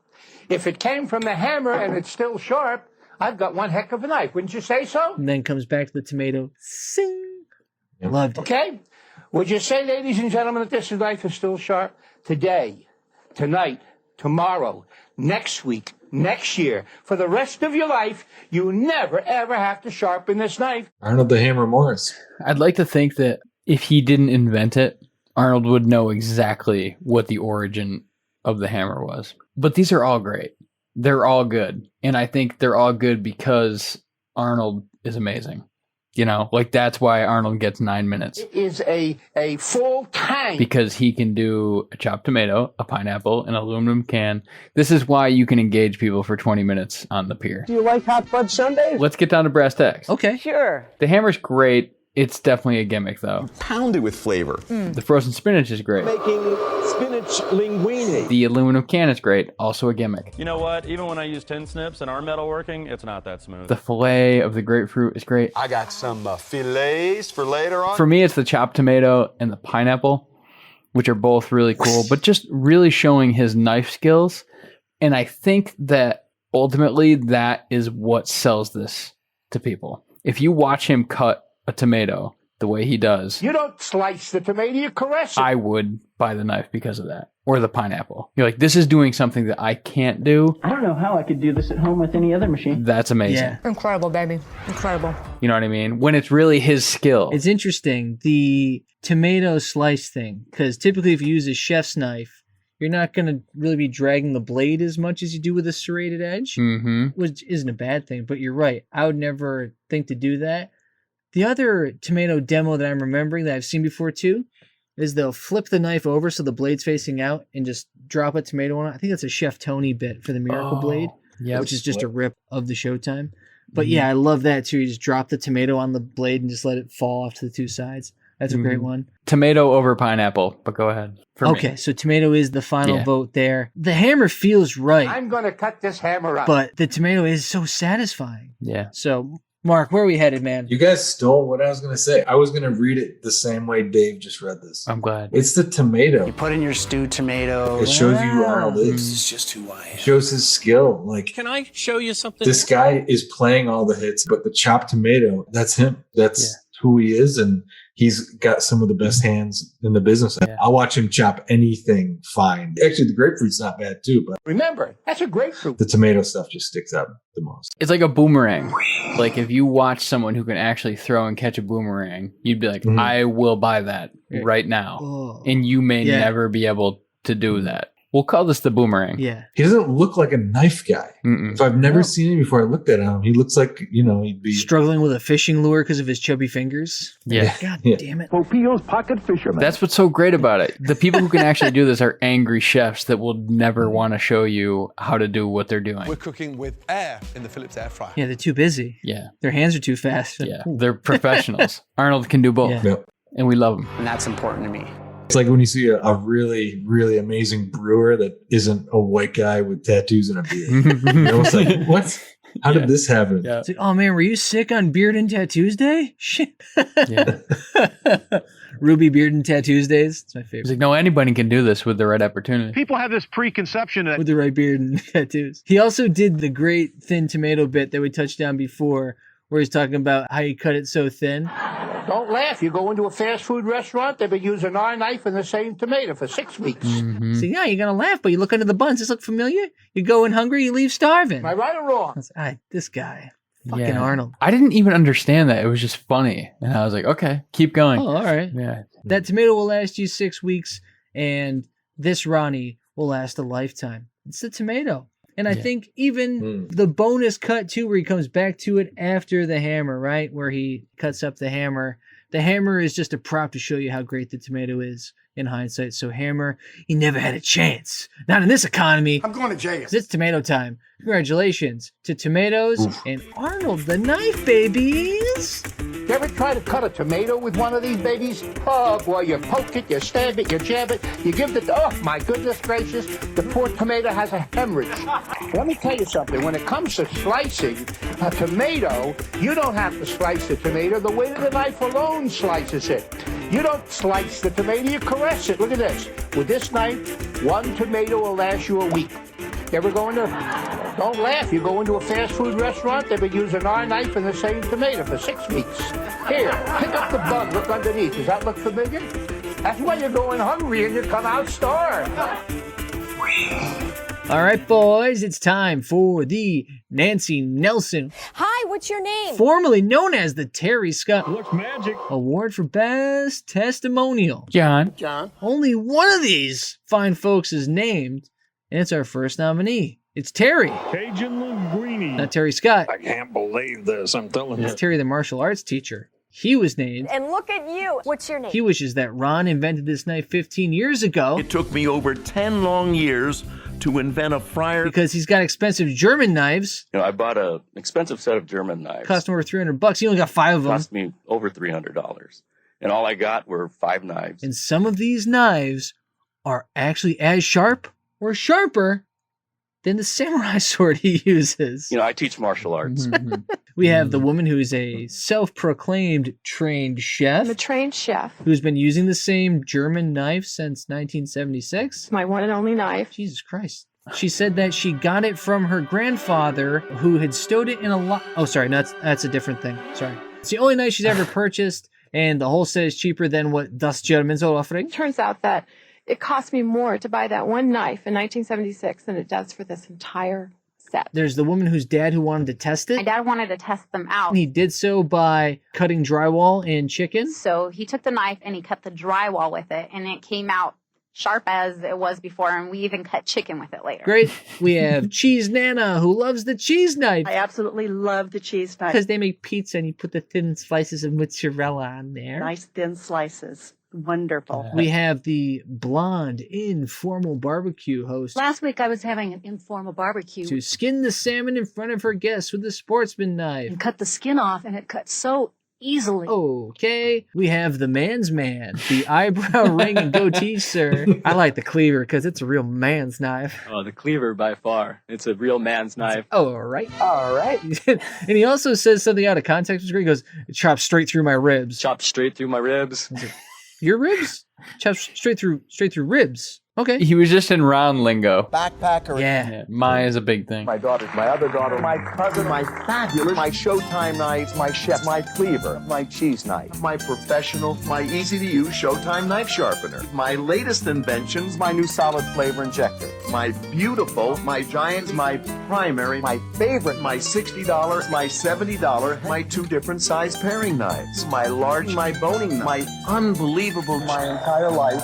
If it came from the hammer and it's still sharp, I've got one heck of a knife. Wouldn't you say so? And then comes back to the tomato. Sing. Loved it. Okay? Would you say, ladies and gentlemen, that this knife is still sharp? Today, tonight, tomorrow, next week, next year, for the rest of your life, you never, ever have to sharpen this knife. Arnold the Hammer Morris. I'd like to think that if he didn't invent it, Arnold would know exactly what the origin of the hammer was. But these are all great. They're all good. And I think they're all good because Arnold is amazing. You know, like that's why Arnold gets 9 minutes. It is a full Tang. Because he can do a chopped tomato, a pineapple, an aluminum can. This is why you can engage people for 20 minutes on the pier. Do you like hot fudge sundaes? Let's get down to brass tacks. Okay. Sure. The hammer's great. It's definitely a gimmick, though. Pound it with flavor. The frozen spinach is great. Making spinach linguine. The aluminum can is great. Also a gimmick. You know what? Even when I use tin snips and our metalworking, it's not that smooth. The fillet of the grapefruit is great. I got some fillets for later on. For me, it's the chopped tomato and the pineapple, which are both really cool, but just really showing his knife skills. And I think that ultimately that is what sells this to people. If you watch him cut a tomato the way he does, you don't slice the tomato, you caress it. I would buy the knife because of that. Or the pineapple. You're like, this is doing something that I can't do. I don't know how I could do this at home with any other machine. That's amazing. Yeah. Incredible, baby. Incredible. You know what I mean? When it's really his skill. It's interesting, the tomato slice thing, because typically if you use a chef's knife, you're not going to really be dragging the blade as much as you do with a serrated edge, which isn't a bad thing. But you're right. I would never think to do that. The other tomato demo that I'm remembering that I've seen before too is they'll flip the knife over so the blade's facing out and just drop a tomato on it. I think that's a Chef Tony bit for the Miracle Blade, which is just a rip of the Showtime. But yeah, I love that too. You just drop the tomato on the blade and just let it fall off to the two sides. That's a great one. Tomato over pineapple, but go ahead. Okay, so tomato is the final vote there. The hammer feels right. I'm going to cut this hammer up. But the tomato is so satisfying. Yeah. So, Mark, where are we headed, man? You guys stole what I was going to say. I was going to read it the same way Dave just read this. I'm glad. It's the tomato. You put in your stewed tomato. It shows you who Arnold is. This is just who I am. It shows his skill. Like, Can I show you something? this guy is playing all the hits, but the chopped tomato, that's him. That's who he is. And he's got some of the best hands in the business. I'll watch him chop anything fine. Actually, the grapefruit's not bad too, but Remember, that's a grapefruit. the tomato stuff just sticks out the most. It's like a boomerang. Like if you watch someone who can actually throw and catch a boomerang, you'd be like, I will buy that right now. And you may never be able to do that. We'll call this the boomerang. Yeah. He doesn't look like a knife guy. If I've never seen him before I looked at him, he looks like, he'd be struggling with a fishing lure because of his chubby fingers. Yeah. God damn it. Popio's pocket fisherman. That's what's so great about it. The people who can actually do this are angry chefs that will never want to show you how to do what they're doing. We're cooking with air in the Philips air fryer. Yeah, they're too busy. Yeah. Their hands are too fast. Yeah. They're professionals. Arnold can do both. Yep. And we love him. And that's important to me. It's like when you see a really, really amazing brewer that isn't a white guy with tattoos and a beard. You're almost like, what? How did this happen? Yeah. It's like, oh man, were you sick on Beard and Tattoos Day? Shit. Yeah. Ruby Beard and Tattoos Days. It's my favorite. He's like, no, anybody can do this with the right opportunity. People have this preconception that With the right beard and tattoos. He also did the great thin tomato bit that we touched on before, where he's talking about how you cut it so thin. Don't laugh. You go into a fast food restaurant, they've been using our knife and the same tomato for 6 weeks. So yeah, you're gonna laugh, but you look under the buns. Does this look familiar? You go in hungry, you leave starving. Am I right or wrong? This guy, fucking Arnold. I didn't even understand that. It was just funny. And I was like, okay, keep going. Oh, all right. Yeah. That tomato will last you 6 weeks, and this Ronnie will last a lifetime. It's the tomato. And I think even the bonus cut too, where he comes back to it after the hammer, right? Where he cuts up the hammer. The hammer is just a prop to show you how great the tomato is in hindsight. So hammer, he never had a chance. Not in this economy. I'm going to jail. 'Cause it's tomato time. Congratulations to tomatoes and Arnold the knife, babies. You ever try to cut a tomato with one of these babies? Oh, boy, you poke it, you stab it, you jab it, you give it, oh, my goodness gracious, the poor tomato has a hemorrhage. Let me tell you something. When it comes to slicing a tomato, you don't have to slice the tomato. The weight of the knife alone slices it. You don't slice the tomato, you caress it. Look at this. With this knife, one tomato will last you a week. You ever go into, don't laugh, you go into a fast food restaurant, they've been using our knife and the same tomato for 6 weeks. Here, pick up the bun, look underneath. Does that look familiar? That's why you're going hungry and you come out starved. All right, boys, it's time for the Nancy Nelson. Hi, what's your name? Formerly known as the Terry Scott Award for Best Testimonial. John. Only one of these fine folks is named, and it's our first nominee. It's Terry. Cajun Linguini. Not Terry Scott. I can't believe this. I'm telling you. It's Terry, the martial arts teacher. He was named. And look at you. What's your name? He wishes that Ron invented this knife 15 years ago. It took me over 10 long years to invent a fryer. Because he's got expensive German knives. I bought an expensive set of German knives. Cost him over $300. He only got 5 of them. Cost me over $300. And all I got were 5 knives. And some of these knives are actually as sharp or sharper than the samurai sword he uses. I teach martial arts. We have the woman who's a self-proclaimed trained chef. I'm a trained chef. Who's been using the same German knife since 1976. My one and only knife. Jesus Christ. She said that she got it from her grandfather, who had stowed it in a Oh, sorry, that's a different thing. Sorry. It's the only knife she's ever purchased, and the whole set is cheaper than what Das German so offering. It turns out that it cost me more to buy that one knife in 1976 than it does for this entire set. There's the woman whose dad who wanted to test it. My dad wanted to test them out. And he did so by cutting drywall and chicken. So he took the knife and he cut the drywall with it, and it came out sharp as it was before, and we even cut chicken with it later. Great. We have Cheese Nana, who loves the cheese knife. I absolutely love the cheese knife. Because they make pizza and you put the thin slices of mozzarella on there. Nice thin slices. Wonderful. We have the blonde informal barbecue host Last week I was having an informal barbecue. to skin the salmon in front of her guests with a sportsman knife. And cut the skin off, and it cut so easily. Okay. We have the man's man, the eyebrow ring and goatee, sir. I like the cleaver because it's a real man's knife. Oh, the cleaver by far. It's a real man's knife. Oh, all right. All right. And he also says something out of context. He goes, it chops straight through my ribs. Chopped straight through my ribs. Your ribs? Chops straight through ribs. Okay. He was just in Ron lingo. Backpacker. Yeah. My is a big thing. My daughter, my other daughter, my cousin, my fabulous, my Showtime knives, my chef, my cleaver, my cheese knife, my professional, my easy-to-use Showtime knife sharpener, my latest inventions, my new solid flavor injector, my beautiful, my giant, my primary, my favorite, my $60, my $70, my 2 different size paring knives, my large, my boning, my unbelievable, my entire life.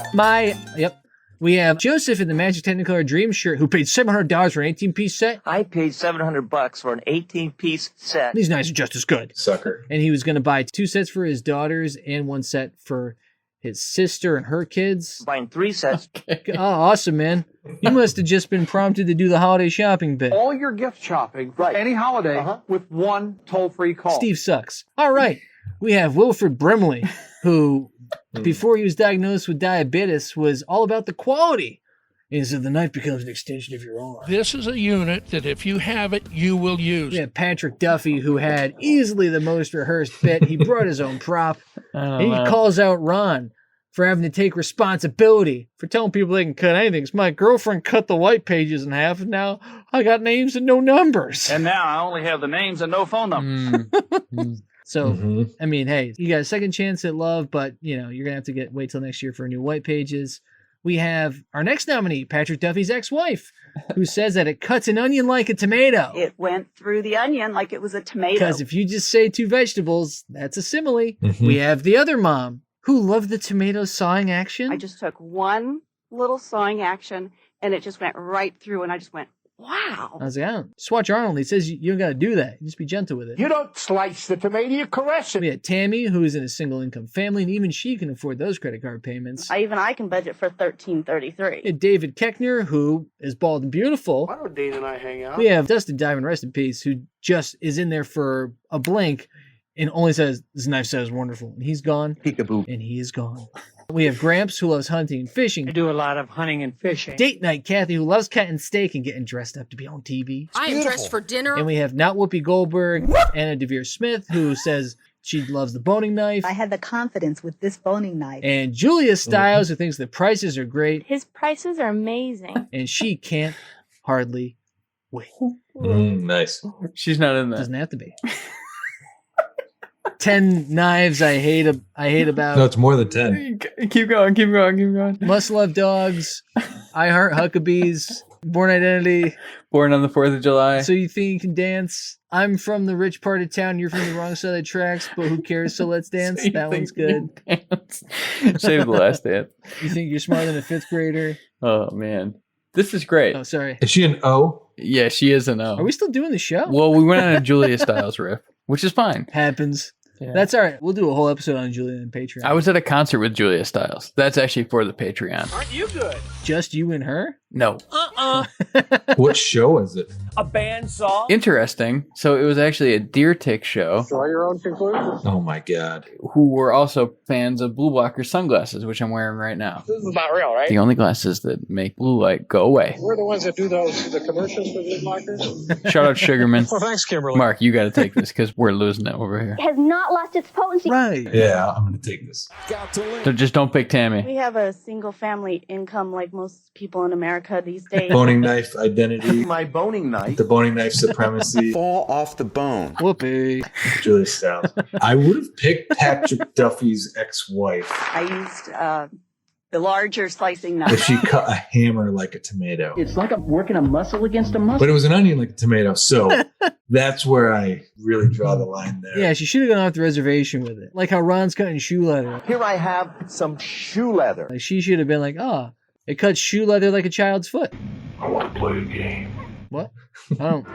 Yep. We have Joseph in the Magic Technicolor Dream shirt who paid $700 for an 18-piece set. I paid $700 for an 18-piece set. These knives are just as good. Sucker. And he was going to buy 2 sets for his daughters and 1 set for his sister and her kids. Buying 3 sets. Okay. Oh, awesome, man. You must have just been prompted to do the holiday shopping bit. All your gift shopping for any holiday with 1 toll-free call. Steve sucks. All right. We have Wilfred Brimley, who, before he was diagnosed with diabetes, was all about the quality. And so the knife becomes an extension of your arm. This is a unit that if you have it, you will use. We have Patrick Duffy, who had easily the most rehearsed bit. He brought his own prop. And he calls out Ron for having to take responsibility for telling people they can cut anything. So my girlfriend cut the white pages in half, and now I got names and no numbers. And now I only have the names and no phone numbers. So, I mean, hey, you got a second chance at love, but, you know, you're going to have to wait till next year for new white pages. We have our next nominee, Patrick Duffy's ex-wife, who says that it cuts an onion like a tomato. It went through the onion like it was a tomato. Because if you just say 2 vegetables, that's a simile. We have the other mom, who loved the tomato sawing action. I just took 1 little sawing action, and it just went right through, and I just went, wow. I was like, oh, just watch Arnold. He says you don't got to do that. You just be gentle with it. You don't slice the tomato, you caress it. We had Tammy, who is in a single income family, and even she can afford those credit card payments. I can budget for $13.33. And David Keckner, who is bald and beautiful. Why don't Dean and I hang out? We have Dustin Diamond, rest in peace, who just is in there for a blink and only says, this knife says wonderful. And he's gone. Peekaboo. And he is gone. We have Gramps, who loves hunting and fishing. I do a lot of hunting and fishing. Date night Kathy, who loves cutting steak and getting dressed up to be on TV. I am dressed for dinner. And we have not Whoopi Goldberg, Anna DeVere Smith, who says she loves the boning knife. I had the confidence with this boning knife. And Julia Stiles, who thinks the prices are great. His prices are amazing. And she can't hardly wait. Nice. She's not in that. Doesn't have to be. 10 knives I hate about. No, it's more than 10. Keep going. Must Love Dogs. I Heart Huckabees. Born Identity. Born on the 4th of July. So You Think You Can Dance. I'm from the rich part of town. You're from the wrong side of the tracks, but who cares? So Let's Dance. So that one's good. Save the last dance. You Think You're Smarter Than a 5th grader. Oh, man. This is great. Oh, sorry. Is she an O? Yeah, she is an O. Are we still doing the show? Well, we went on a Julia Stiles riff, which is fine. Happens. Yeah. That's all right. We'll do a whole episode on Julia and Patreon. I was at a concert with Julia Stiles. That's actually for the Patreon. Aren't you good? Just you and her? No. What show is it? A bandsaw? Interesting. So it was actually a deer tick show. Draw your own conclusions. Oh my God. Who were also fans of Blue Blocker sunglasses, which I'm wearing right now. This is not real, right? The only glasses that make blue light go away. We're the ones that do the commercials for Blue Blockers. Shout out Sugarman. Well, thanks, Kimberly. Mark, you got to take this because we're losing it over here. It has not lost its potency. Right. Yeah, I'm going to take this. So just don't pick Tammy. We have a single family income like most people in America these days. Boning knife identity. My boning knife. The boning knife supremacy. Fall off the bone. Whoopee. Julia Stiles. I would have picked Patrick Duffy's ex-wife I used the larger slicing knife. if she cut a hammer like a tomato. It's like I'm working a muscle against a muscle. But it was an onion like a tomato, so that's where I really draw the line there. Yeah, she should have gone off the reservation with it. Like how Ron's cutting shoe leather. Here I have some shoe leather. Like she should have been like, oh, It cuts shoe leather like a child's foot. I want to play a game. What? I don't.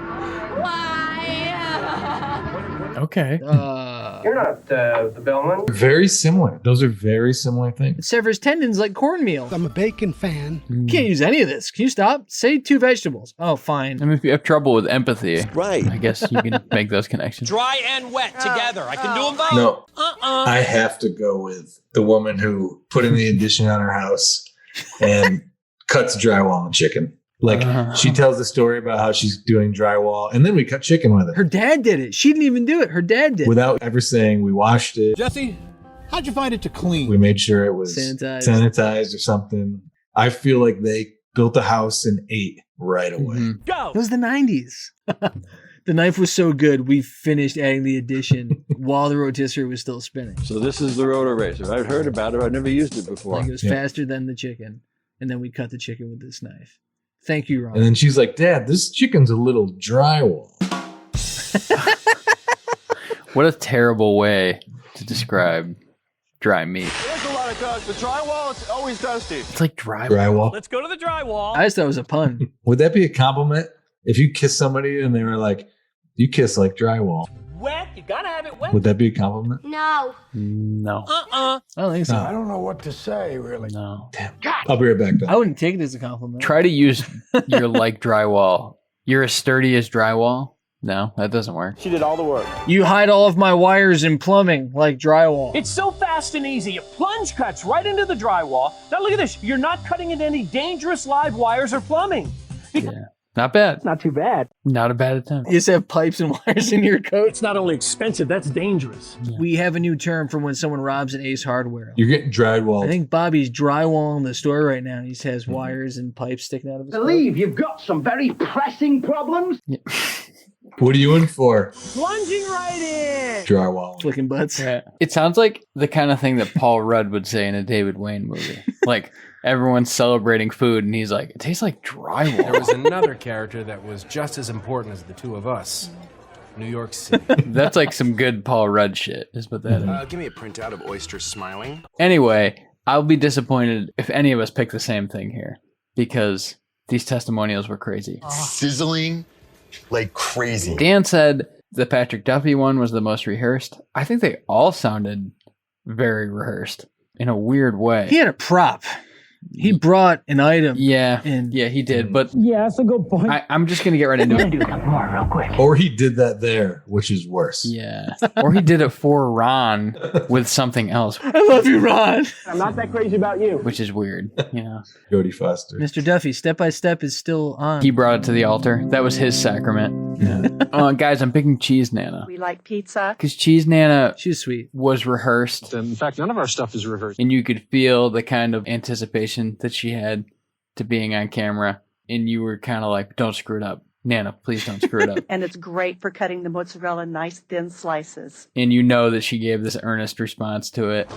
Okay. You're not the bellman. Very similar. Those are very similar things. It severs tendons like cornmeal. I'm a bacon fan. Can't use any of this. Can you stop? Say 2 vegetables. Oh, fine. I mean, if you have trouble with empathy, Right. I guess you can make those connections. Dry and wet together. I can do them both. No, I have to go with the woman who put in the addition on her house and cuts drywall and chicken. Like, she tells the story about how she's doing drywall, and then we cut chicken with it. Her dad did it. She didn't even do it. Her dad did. Without ever saying we washed it. Jesse, how'd you find it to clean? We made sure it was Sanitized or something. I feel like they built a house and ate right away. Go. It was the 90s. The knife was so good, we finished adding the addition while the rotisserie was still spinning. So this is the rotor racer. I've heard about it. I've never used it before. Like it was faster than the chicken. And then we cut the chicken with this knife. Thank you, Ron. And then she's like, Dad, this chicken's a little drywall. What a terrible way to describe dry meat. There's a lot of dust. The drywall is always dusty. It's like drywall. Drywall. Let's go to the drywall. I just thought it was a pun. Would that be a compliment? If you kiss somebody and they were like, you kiss like drywall. Wet. You gotta have it wet. Would that be a compliment? No. No. I don't think so. I don't know what to say, really. No. Damn. I'll be right back then. I wouldn't take it as a compliment. Try to use your like drywall. You're as sturdy as drywall? No, that doesn't work. She did all the work. You hide all of my wires in plumbing like drywall. It's so fast and easy. It plunge cuts right into the drywall. Now look at this. You're not cutting into any dangerous live wires or plumbing. Yeah. Not bad. Not too bad. Not a bad attempt. You just have pipes and wires in your coat. It's not only expensive, that's dangerous. Yeah. We have a new term for when someone robs an Ace Hardware. You're getting drywall. I think Bobby's drywalling the store right now. He just has wires and pipes sticking out of his Believe you've got some very pressing problems. Yeah. What are you in for? Plunging right in. Drywall. Flicking butts. Yeah. It sounds like the kind of thing that Paul Rudd would say in a David Wayne movie. Like, everyone's celebrating food, and he's like, it tastes like drywall. There was another character that was just as important as the two of us. New York City. That's like some good Paul Rudd shit, is what that is. Give me a printout of Oyster smiling. Anyway, I'll be disappointed if any of us pick the same thing here, because these testimonials were crazy. Sizzling like crazy. Dan said the Patrick Duffy one was the most rehearsed. I think they all sounded very rehearsed in a weird way. He had a prop. He brought an item. Yeah, and yeah, he did. But Yeah, that's a good point. I'm just gonna get right into it. Do something more real quick. Or he did that there, which is worse. Yeah, or he did it for Ron with something else, I love you, Ron. I'm not that crazy about you. which is weird. Yeah, Jodie Foster. Mr. Duffy, Step by Step is still on. he brought it to the altar. That was his sacrament. Yeah. Guys, I'm picking Cheese Nana We like pizza. because Cheese Nana She's sweet. was rehearsed, In fact, none of our stuff is reversed. and you could feel the kind of anticipation that she had to being on camera, and you were kind of like, don't screw it up. Nana, please don't screw it up. And it's great for cutting the mozzarella nice thin slices. And you know that she gave this earnest response to it.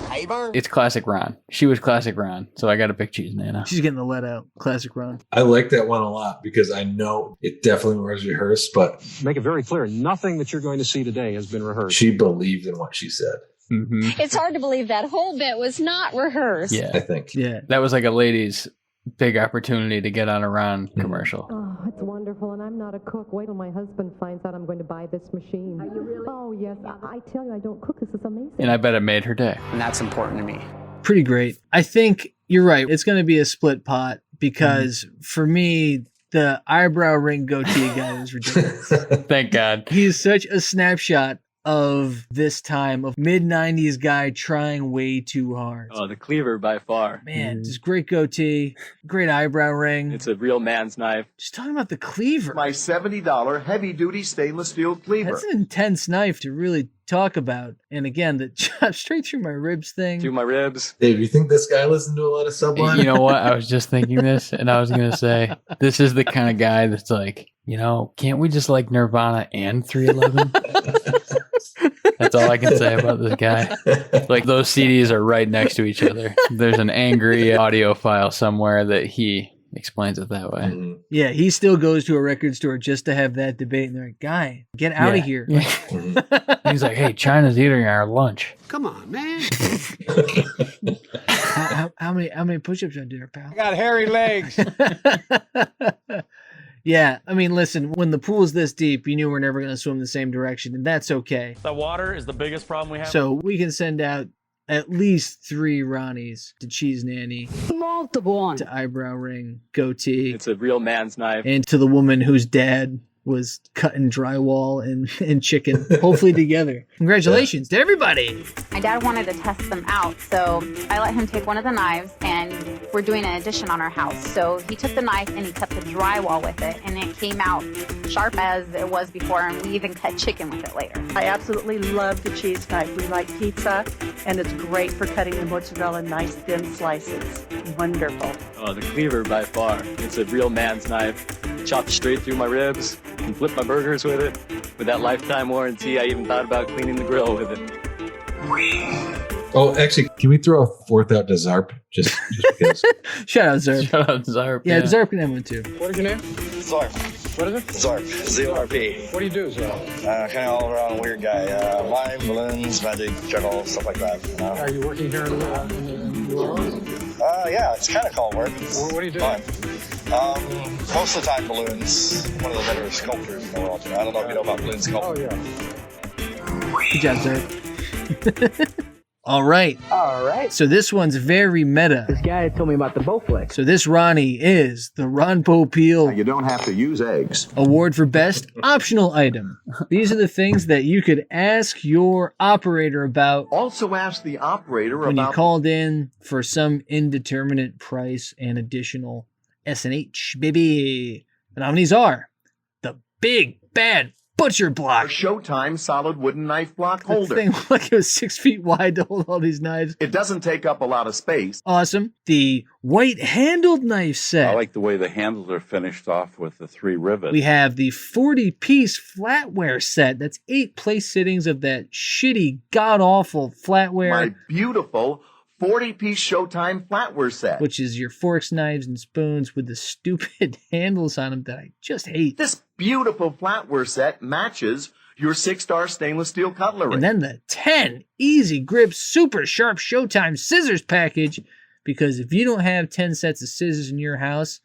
It's classic Ron. She was classic Ron, so I got to pick Cheese Nana. She's getting the let out. Classic Ron. I like that one a lot because I know it definitely was rehearsed, but Make it very clear, nothing that you're going to see today has been rehearsed. she believed in what she said. Mm-hmm. It's hard to believe that whole bit was not rehearsed. Yeah, I think. Yeah. that was like a lady's big opportunity to get on a Ron commercial. Oh, it's wonderful, and I'm not a cook. Wait till my husband finds out I'm going to buy this machine. Are you really? Oh, yes. I tell you, I don't cook. This is amazing. And I bet it made her day. And that's important to me. Pretty great. I think you're right. It's going to be a split pot because for me, the eyebrow ring goatee guy is ridiculous. Thank God. He's such a snapshot of this time of mid-90s guy trying way too hard. Oh, the cleaver by far. Man, just great goatee, great eyebrow ring. It's a real man's knife. Just talking about the cleaver. My $70 heavy-duty stainless steel cleaver. That's an intense knife to really talk about. And again, the chop straight through my ribs thing. Through my ribs. Dave, you think this guy listened to a lot of Sublime? You know what? I was just thinking this, and I was going to say, this is the kind of guy that's like, you know, can't we just like Nirvana and 311? That's all I can say about this guy. Like, those CDs are right next to each other. There's an angry audio file somewhere that he explains it that way. Mm-hmm. Yeah, he still goes to a record store just to have that debate, and they're like, "Guy, get out of here!" Yeah. He's like, "Hey, China's eating our lunch." Come on, man. How many push-ups on dinner, pal? I got hairy legs. Yeah, I mean, listen, when the pool's this deep, you knew we're never going to swim the same direction, and that's okay. The water is the biggest problem we have. So we can send out at least 3 Ronnies to Cheese Nanny, Multiple. to Eyebrow Ring, Goatee, It's a real man's knife. and to the woman whose dad was cutting drywall and chicken, hopefully together. Congratulations to everybody. My dad wanted to test them out, so I let him take one of the knives, and we're doing an addition on our house. So he took the knife and he cut the drywall with it, and it came out sharp as it was before, and we even cut chicken with it later. I absolutely love the cheese knife. We like pizza, and it's great for cutting the mozzarella in nice thin slices. Wonderful. Oh, the cleaver by far. It's a real man's knife. Chopped straight through my ribs. Can flip my burgers with it. With that lifetime warranty, I even thought about cleaning the grill with it. Oh, actually, can we throw a fourth out to Zarp? Just because. Shout out Zarp. Shout out Zarp. Yeah, Zarp can have one too. What is your name? Zarp. What is it? Zarp. Z-O-R-P. What do you do, Zor? Kind of all around weird guy. Mime, balloons, magic, juggle, stuff like that. You know? Are you working here in New Orleans? Yeah, it's kind of called work. What do you do? Fun. Most of the time, balloons. One of the better sculptors in the world. You know? I don't know if you know about balloon sculpture. Oh, yeah. Good job, Zarp. All right. All right. So this one's very meta. This guy told me about the Bowflex. So this Ronnie is the Ron Popeil You don't have to use eggs. Award for Best Optional Item. These are the things that you could ask your operator about Also ask the operator when you about called in for some indeterminate price and additional S&H, baby. The nominees are the Big Bad Butcher a Block. Showtime solid wooden knife block That holder. thing looked like it was 6 feet wide to hold all these knives. It doesn't take up a lot of space. Awesome. The White Handled Knife Set. I like the way the handles are finished off with the 3 rivets. We have the 40-piece flatware set. That's 8 place sittings of that shitty, god-awful flatware. My beautiful 40-piece Showtime flatware set. Which is your forks, knives, and spoons with the stupid handles on them that I just hate. This beautiful flatware set matches your 6-star stainless steel cutlery. And then the 10 Easy Grip Super Sharp Showtime Scissors package. Because if you don't have 10 sets of scissors in your house,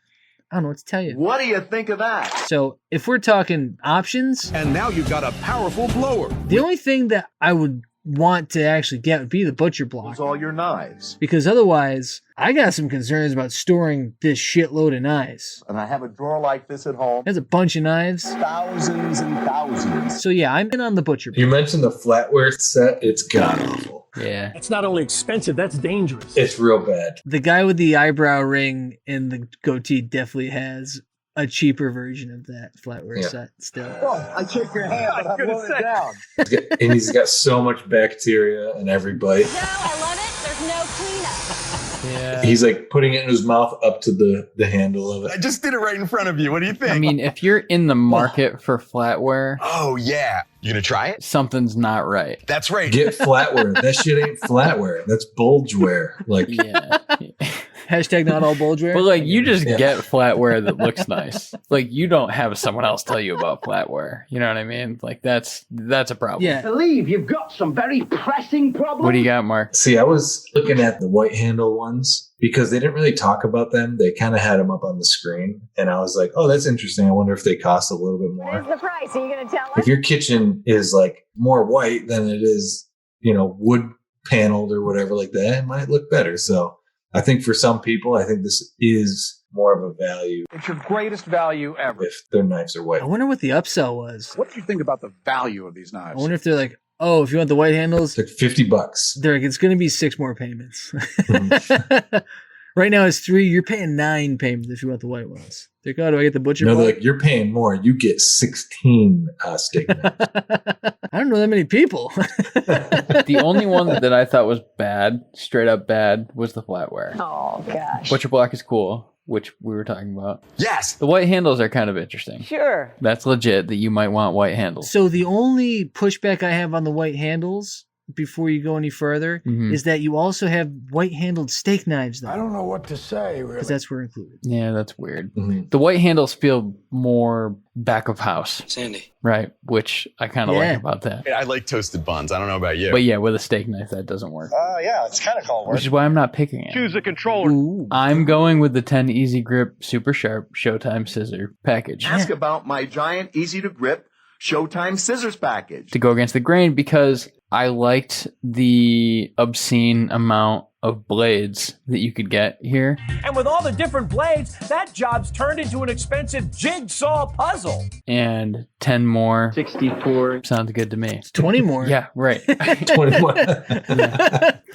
I don't know what to tell you. What do you think of that? So if we're talking options. And now you've got a powerful blower. The only thing that I would want to actually get would be the Butcher Block. Use all your knives. Because otherwise, I got some concerns about storing this shitload of knives. And I have a drawer like this at home. There's a bunch of knives. Thousands and thousands. So yeah, I'm in on the Butcher Block. You mentioned the flatware set. It's god-awful. Yeah. It's not only expensive, that's dangerous. It's real bad. The guy with the eyebrow ring and the goatee definitely has a cheaper version of that flatware set still. Oh, I kicked your hand, but I'm blowing it down. And he's got so much bacteria in every bite. No, I love it. There's no cleanup. Yeah. He's like putting it in his mouth up to the handle of it. I just did it right in front of you. What do you think? I mean, if you're in the market for flatware, oh yeah, you gonna try it? Something's not right. That's right. Get flatware. That shit ain't flatware. That's bulgeware. Like, Yeah. Hashtag not all bulgeware. But like, you just get flatware that looks nice. Like, you don't have someone else tell you about flatware. You know what I mean? Like, that's a problem. Yeah. I believe you've got some very pressing problems. What do you got, Mark? see, I was looking at the white handle ones because they didn't really talk about them. They kind of had them up on the screen, and I was like, "Oh, that's interesting. I wonder if they cost a little bit more." What is the price? Are you going to tell us? If your kitchen is like more white than it is, wood paneled or whatever like that, it might look better. So I think for some people, I think this is more of a value It's your greatest value ever. if their knives are white. I wonder what the upsell was. What do you think about the value of these I knives? wonder if they're like, oh, if you want the white handles, It's like $50. they're like, it's going to be 6 more payments. Right now it's 3. You're paying 9 payments if you want the white ones. They're like, oh, do I get the Butcher No, Block? they're like, you're paying more. You get 16 steak knives. I don't know that many people. The only one that I thought was bad, straight up bad, was the flatware. Oh, gosh. Butcher Block is cool, which we were talking about. Yes. The white handles are kind of interesting. Sure. That's legit that you might want white handles. So the only pushback I have on the white handles, before you go any further Mhm. is that you also have white-handled steak knives, though. I don't know what to say, really. Because that's where included. Yeah, that's weird. The white handles feel more back of house. Sandy. Right, which I kind of like about that. I like toasted buns. I don't know about you. But yeah, with a steak knife, that doesn't work. Yeah, it's kind of called work. Which is why I'm not picking it. Choose a controller. I'm going with the 10 Easy Grip Super Sharp Showtime Scissor package. Ask about my giant, easy to grip Showtime scissors package. To go against the grain because I liked the obscene amount of blades that you could get here. And with all the different blades, that job's turned into an expensive jigsaw puzzle. And 10 more. 64. Sounds good to me. 20 more. Yeah, right. 20 more.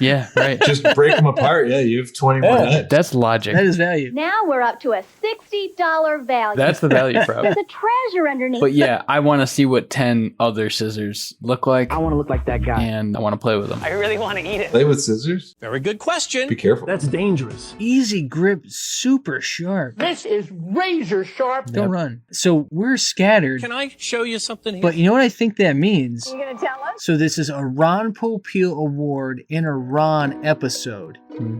Yeah, right. Just break them apart. Yeah, you have 20 more knives. That's logic. That is value. Now we're up to a $60 value. That's the value prop. There's a treasure underneath. But yeah, I want to see what 10 other scissors look like. I want to look like that guy. And I want to play with them. I really want to eat it. Play with scissors? Very good question. Be careful. That's dangerous. Easy Grip Super Sharp. This is razor sharp. Don't run. So we're scattered. Can I show you something here? But you know what I think that means? You gonna tell us? So this is a Ron Popeil Award in a Ron episode.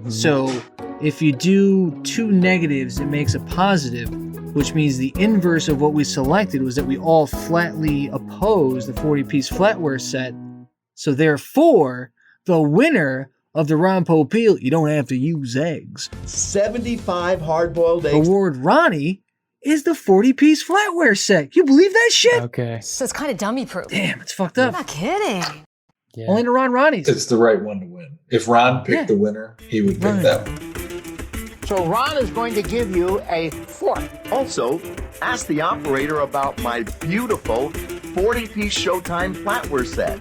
So if you do two negatives, it makes a positive, which means the inverse of what we selected was that we all flatly oppose the 40-piece flatware set. So therefore, the winner of the Ron Popeil, you don't have to use eggs, 75 hard-boiled eggs. Award Ronnie is the 40-piece flatware set. You believe that shit? Okay. So it's kind of dummy proof. Damn, it's fucked up. Not kidding. Yeah. Only to Ron Ronnie's. It's the right one to win. If Ron picked the winner, he would pick that one. So Ron is going to give you a fork. Also, ask the operator about my beautiful 40-piece Showtime flatware set.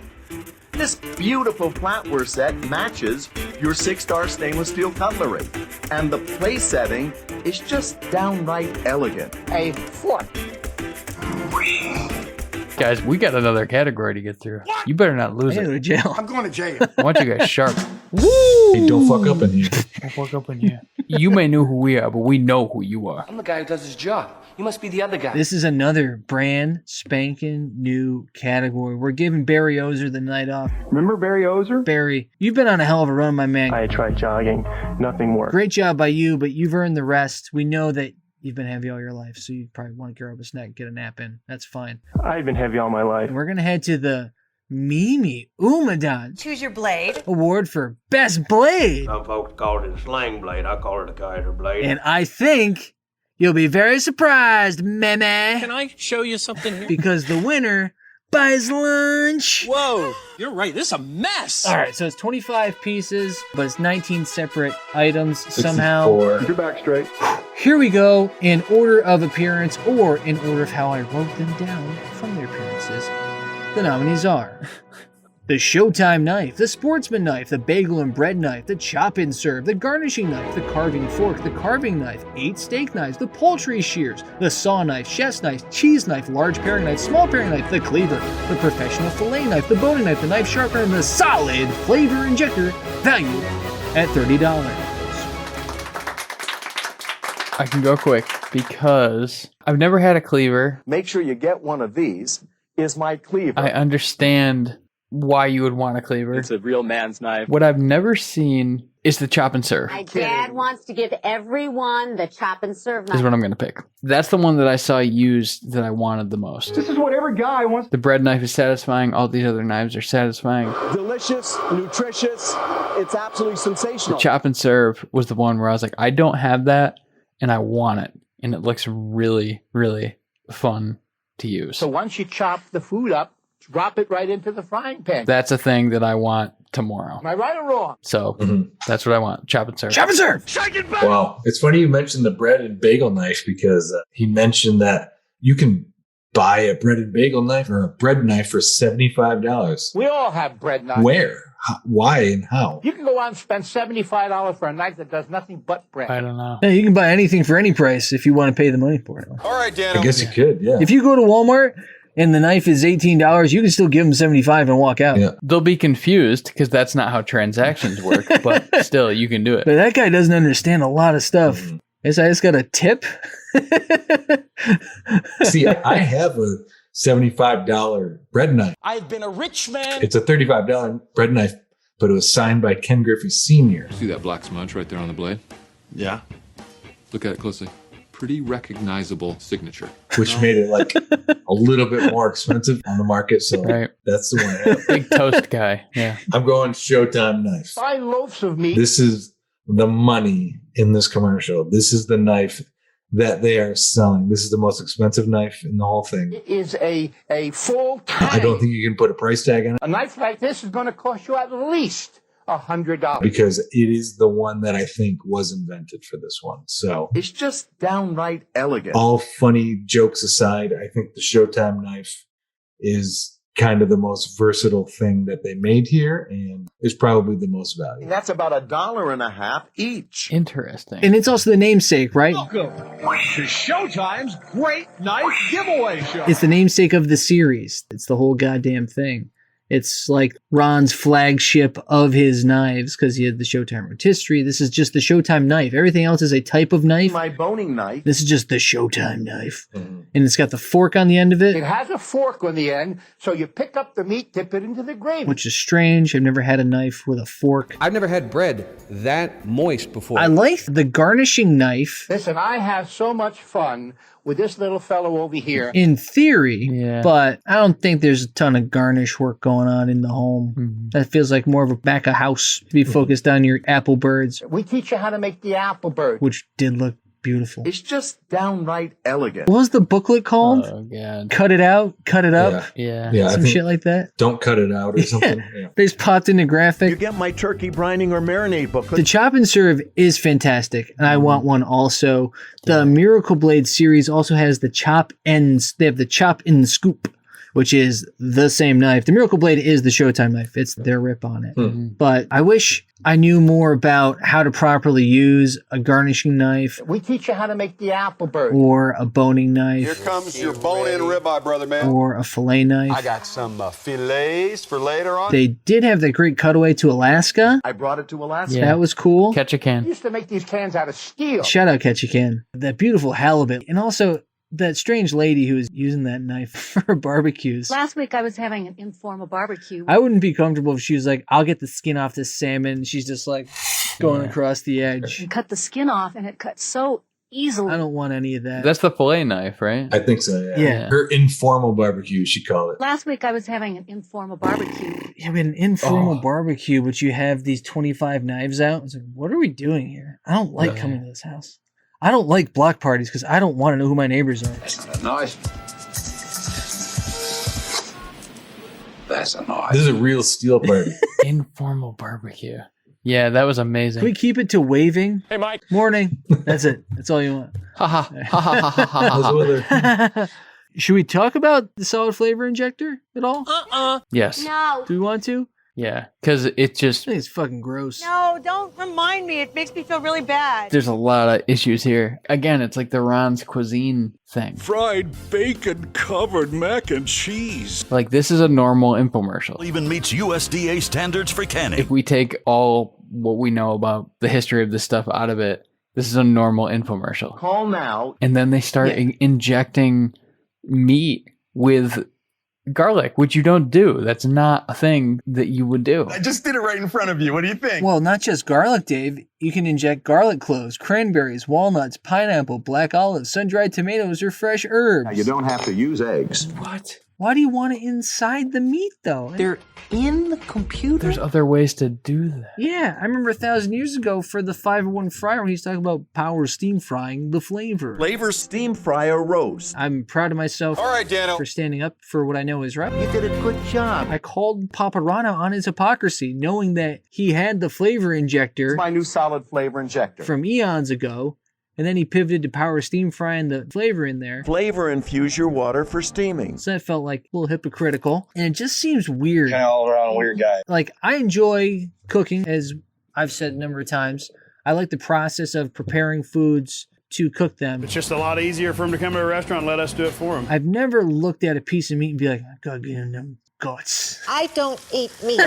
This beautiful flatware set matches your 6-star stainless steel cutlery. And the place setting is just downright elegant. A fork. Guys, we got another category to get through. You better not lose I gotta go to it. jail. I'm going to jail. I want you guys sharp. Woo! Hey, don't fuck up in here. Don't fuck up in here. You may know who we are, but we know who you are. I'm the guy who does his job. You must be the other guy. This is another brand spanking new category. We're giving Barry Ozer the night off. Remember Barry Ozer? Barry, you've been on a hell of a run, my man. I tried jogging. Nothing worked. Great job by you, but you've earned the rest. We know that you've been heavy all your life, so you probably want to get up a snack, get a nap in. That's fine. I've been heavy all my life. And we're going to head to the Mimi Umadon Choose your blade. Award for Best Blade. Some folks call it a sling blade. I call it a kaiser blade. And I think you'll be very surprised, meme. Can I show you something here? Because the winner buys lunch. Whoa, you're right. This is a mess. All right, so it's 25 pieces, but it's 19 separate items somehow. 64. Get your back straight. Here we go in order of appearance or in order of how I wrote them down from their appearances. The nominees are the Showtime Knife, the Sportsman Knife, the Bagel and Bread Knife, the Chop and Serve, the Garnishing Knife, the Carving Fork, the Carving Knife, 8 Steak Knives, the Poultry Shears, the Saw Knife, Chef's Knife, Cheese Knife, Large Paring Knife, Small Paring Knife, the Cleaver, the Professional Fillet Knife, the Boning Knife, the Knife Sharpener, and the Solid Flavor Injector, valued at $30. I can go quick because I've never had a cleaver. Make sure you get one of these. Is my cleaver. I understand why you would want a cleaver. It's a real man's knife. What I've never seen is the chop and serve. My dad wants to give everyone the chop and serve knife. Is what I'm going to pick. That's the one that I saw used that I wanted the most. This is what every guy wants. The bread knife is satisfying. All these other knives are satisfying. Delicious, nutritious. It's absolutely The sensational. chop and serve was the one where I was like, I don't have that and I want it. And it looks really, really fun to use. So once you chop the food up, drop it right into the frying pan. That's a thing that I want tomorrow. Am I right or wrong? So that's what I want. Chop and serve. Chop and serve! Wow. It's funny you mentioned the bread and bagel knife because he mentioned that you can buy a bread and bagel knife or a bread knife for $75. We all have bread knives. Where? Why and how? You can go out and spend $75 for a knife that does nothing but bread. I don't know. Yeah, you can buy anything for any price if you want to pay the money for it. All right, Dan. I guess you could, yeah. If you go to Walmart and the knife is $18, you can still give them $75 and walk out. Yeah. They'll be confused because that's not how transactions work, but still, you can do it. But that guy doesn't understand a lot of stuff. Guess I just got a tip. See, I have a $75 bread knife. I've been a rich man. It's a $35 bread knife, but it was signed by Ken Griffey Sr. See that black smudge right there on the blade? Yeah. Look at it closely. Pretty recognizable signature. Which made it like a little bit more expensive on the market. So that's the one I have. Big toast guy. Yeah. I'm going Showtime Knife. 5 loaves of meat. This is the money in this commercial. This is the knife that they are selling. This is the most expensive knife in the whole thing. It is a full Tang. I don't think you can put a price tag on it A knife like this is going to cost you at least $100. because it is the one that I think was invented for this one. So It's just downright elegant. all funny jokes aside, I think the Showtime knife is kind of the most versatile thing that they made here and is probably the most valuable. That's about $1.50 each. Interesting. And it's also the namesake, right? Welcome to Showtime's Great Knife Giveaway Show. It's the namesake of the series. It's the whole goddamn thing. It's like Ron's flagship of his knives because he had the Showtime rotisserie. This is just the Showtime knife. Everything else is a type of knife. My boning knife. This is just the Showtime knife. And it's got the fork on the end of It it, has a fork on the end, so you pick up the meat, dip it into the gravy. which is strange. I've never had a knife with a fork. I've never had bread that moist before. I like the garnishing knife Listen, I have so much fun with this little fellow over here. in theory, but I don't think there's a ton of garnish work going on in the home. That feels like more of a back of house to be focused on your apple birds, We teach you how to make the apple bird. which did look beautiful. It's just downright elegant. What was the booklet called? Oh, God. Cut it out, cut it up. Yeah. Yeah, I Some think shit like that. Don't cut it out or something. Yeah. They just popped in the graphic. You get my turkey brining or marinade booklet. The chop and serve is fantastic, and I want one also. The Miracle Blade series also has the chop ends. They have the chop and scoop, which is the same knife. The Miracle Blade is the Showtime knife. It's their rip on it. But I wish I knew more about how to properly use a garnishing knife We teach you how to make the apple bird. or a boning Here knife comes your bone-in ribeye, brother man. or a fillet knife. I got some fillets for later on. They did have that great cutaway to Alaska. I brought it to Alaska. That was cool. Catch a We can. used to make these cans out of steel. Shout out Ketchikan. That beautiful halibut. And also that strange lady who was using that knife for barbecues. Last week I was having an informal barbecue. I wouldn't be comfortable if she was like, I'll get the skin off this salmon. She's just like going across the edge. And cut the skin off, and it cut so easily. I don't want any of that. That's the fillet knife, right? I think so, yeah. Yeah. Her informal barbecue, she called it. Last week I was having an informal barbecue. You have an informal barbecue, but you have these 25 knives out. It's like, what are we doing here? I don't like coming to this house. I don't like block parties because I don't want to know who my neighbors are. Nice. That's a nice. This is a real steel party. Informal barbecue. Yeah, that was amazing. Can we keep it to waving? Hey, Mike. Morning. That's it. That's all you want. Ha ha ha ha ha ha ha. Should we talk about the solid flavor injector at all? Yes. No. Do we want to? Yeah, because it just I think it's fucking gross. No, don't remind me. It makes me feel really bad. there's a lot of issues here. Again, it's like the Ron's cuisine thing. Fried bacon covered mac and cheese. Like this is a normal infomercial. Even meets USDA standards for canning. If we take all what we know about the history of this stuff out of it, this is a normal infomercial. Call now. And then they start injecting meat with garlic, which you don't do. That's not a thing that you would do. I just did it right in front of you. What do you think? Well, not just garlic, Dave. You can inject garlic cloves, cranberries, walnuts, pineapple, black olives, sun-dried tomatoes, or fresh herbs. Now, you don't have to use eggs. What? Why do you want it inside the meat, though? They're in the computer. There's other ways to do that. Yeah, I remember 1,000 years ago for the 5-in-1 fryer when he was talking about power steam frying the flavor. Flavor steam fryer roast. I'm proud of myself All right, Dano. for standing up for what I know is right. You did a good job. I called Papa Rana on his hypocrisy, knowing that he had the flavor injector My new solid flavor injector. from eons ago, and then he pivoted to power steam frying the flavor in there. Flavor infuse your water for steaming. So that felt like a little hypocritical, and it just seems weird. Kind of all around weird guy. Like, I enjoy cooking, as I've said a number of times. I like the process of preparing foods to cook them. It's just a lot easier for him to come to a restaurant and let us do it for him. I've never looked at a piece of meat and be like, I gotta get in them guts. I don't eat meat.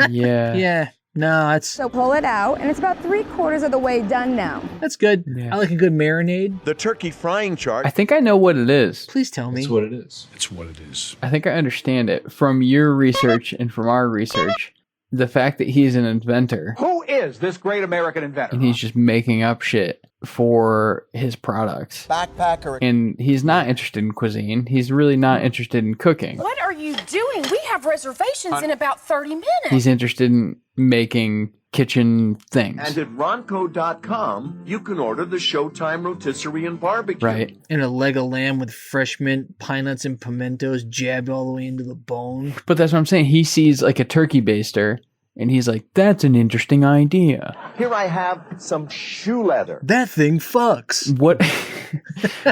Yeah. Yeah, No, that's So pull it out, and it's about 3/4 of the way done now. that's good. I like a good marinade. The turkey frying chart. I think I know what it is. Please tell me. That's what it is. It's what it is. I think I understand it from your research and from our research. The fact that he's an inventor Who is this great American inventor? and he's just making up shit for his products. Backpacker. And he's not interested in cuisine. He's really not interested in cooking. What are you doing? We have reservations in about 30 minutes. He's interested in making kitchen things. And at Ronco.com, you can order the Showtime rotisserie and barbecue. Right. And a leg of lamb with fresh mint, pine nuts, and pimentos jabbed all the way into the bone. But that's what I'm saying. He sees like a turkey baster and he's like, that's an interesting idea. Here I have some shoe leather. That thing fucks. What?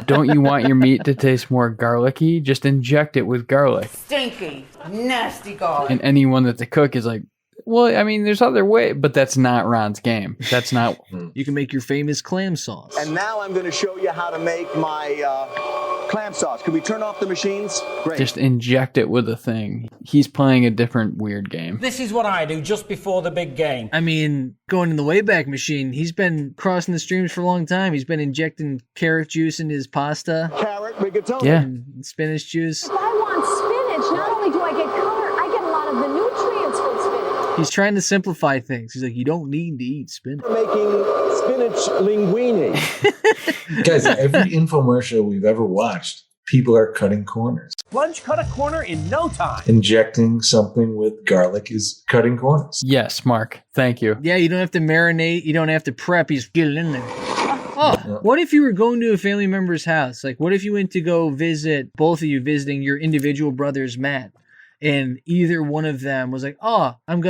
Don't you want your meat to taste more garlicky? Just inject it with garlic. Stinky, nasty garlic. And anyone that's a cook is like, well, I mean, there's other way, but that's not Ron's game. That's not. You can make your famous clam sauce. And now I'm going to show you how to make my clam sauce. Can we turn off the machines? Great. Just inject it with a thing. He's playing a different weird game. This is what I do just before the big game. I mean, going in the Wayback Machine, he's been crossing the streams for a long time. He's been injecting carrot juice into his pasta. Carrot, rigatoni. Yeah. And spinach juice. If I want spinach, not only do I get color, I get a lot of the nutrients from spinach. He's trying to simplify things. He's like, you don't need to eat spinach. We're making spinach linguine. Guys, every infomercial we've ever watched, people are cutting corners. Plunge cut a corner in no time. Injecting something with garlic is cutting corners. Yes, Mark. Thank you. Yeah, you don't have to marinate. You don't have to prep. You just get it in there. Oh, what if you were going to a family member's house? Like, what if you went to go visit, both of you visiting your individual brothers, Matt, and either one of them was like, oh, I'm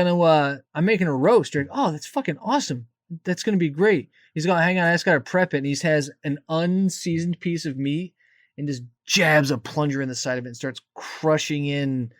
making a roast. You're like, oh, that's fucking awesome. That's going to be great. He's going, hang on, I just got to prep it. And he has an unseasoned piece of meat and just jabs a plunger in the side of it and starts crushing in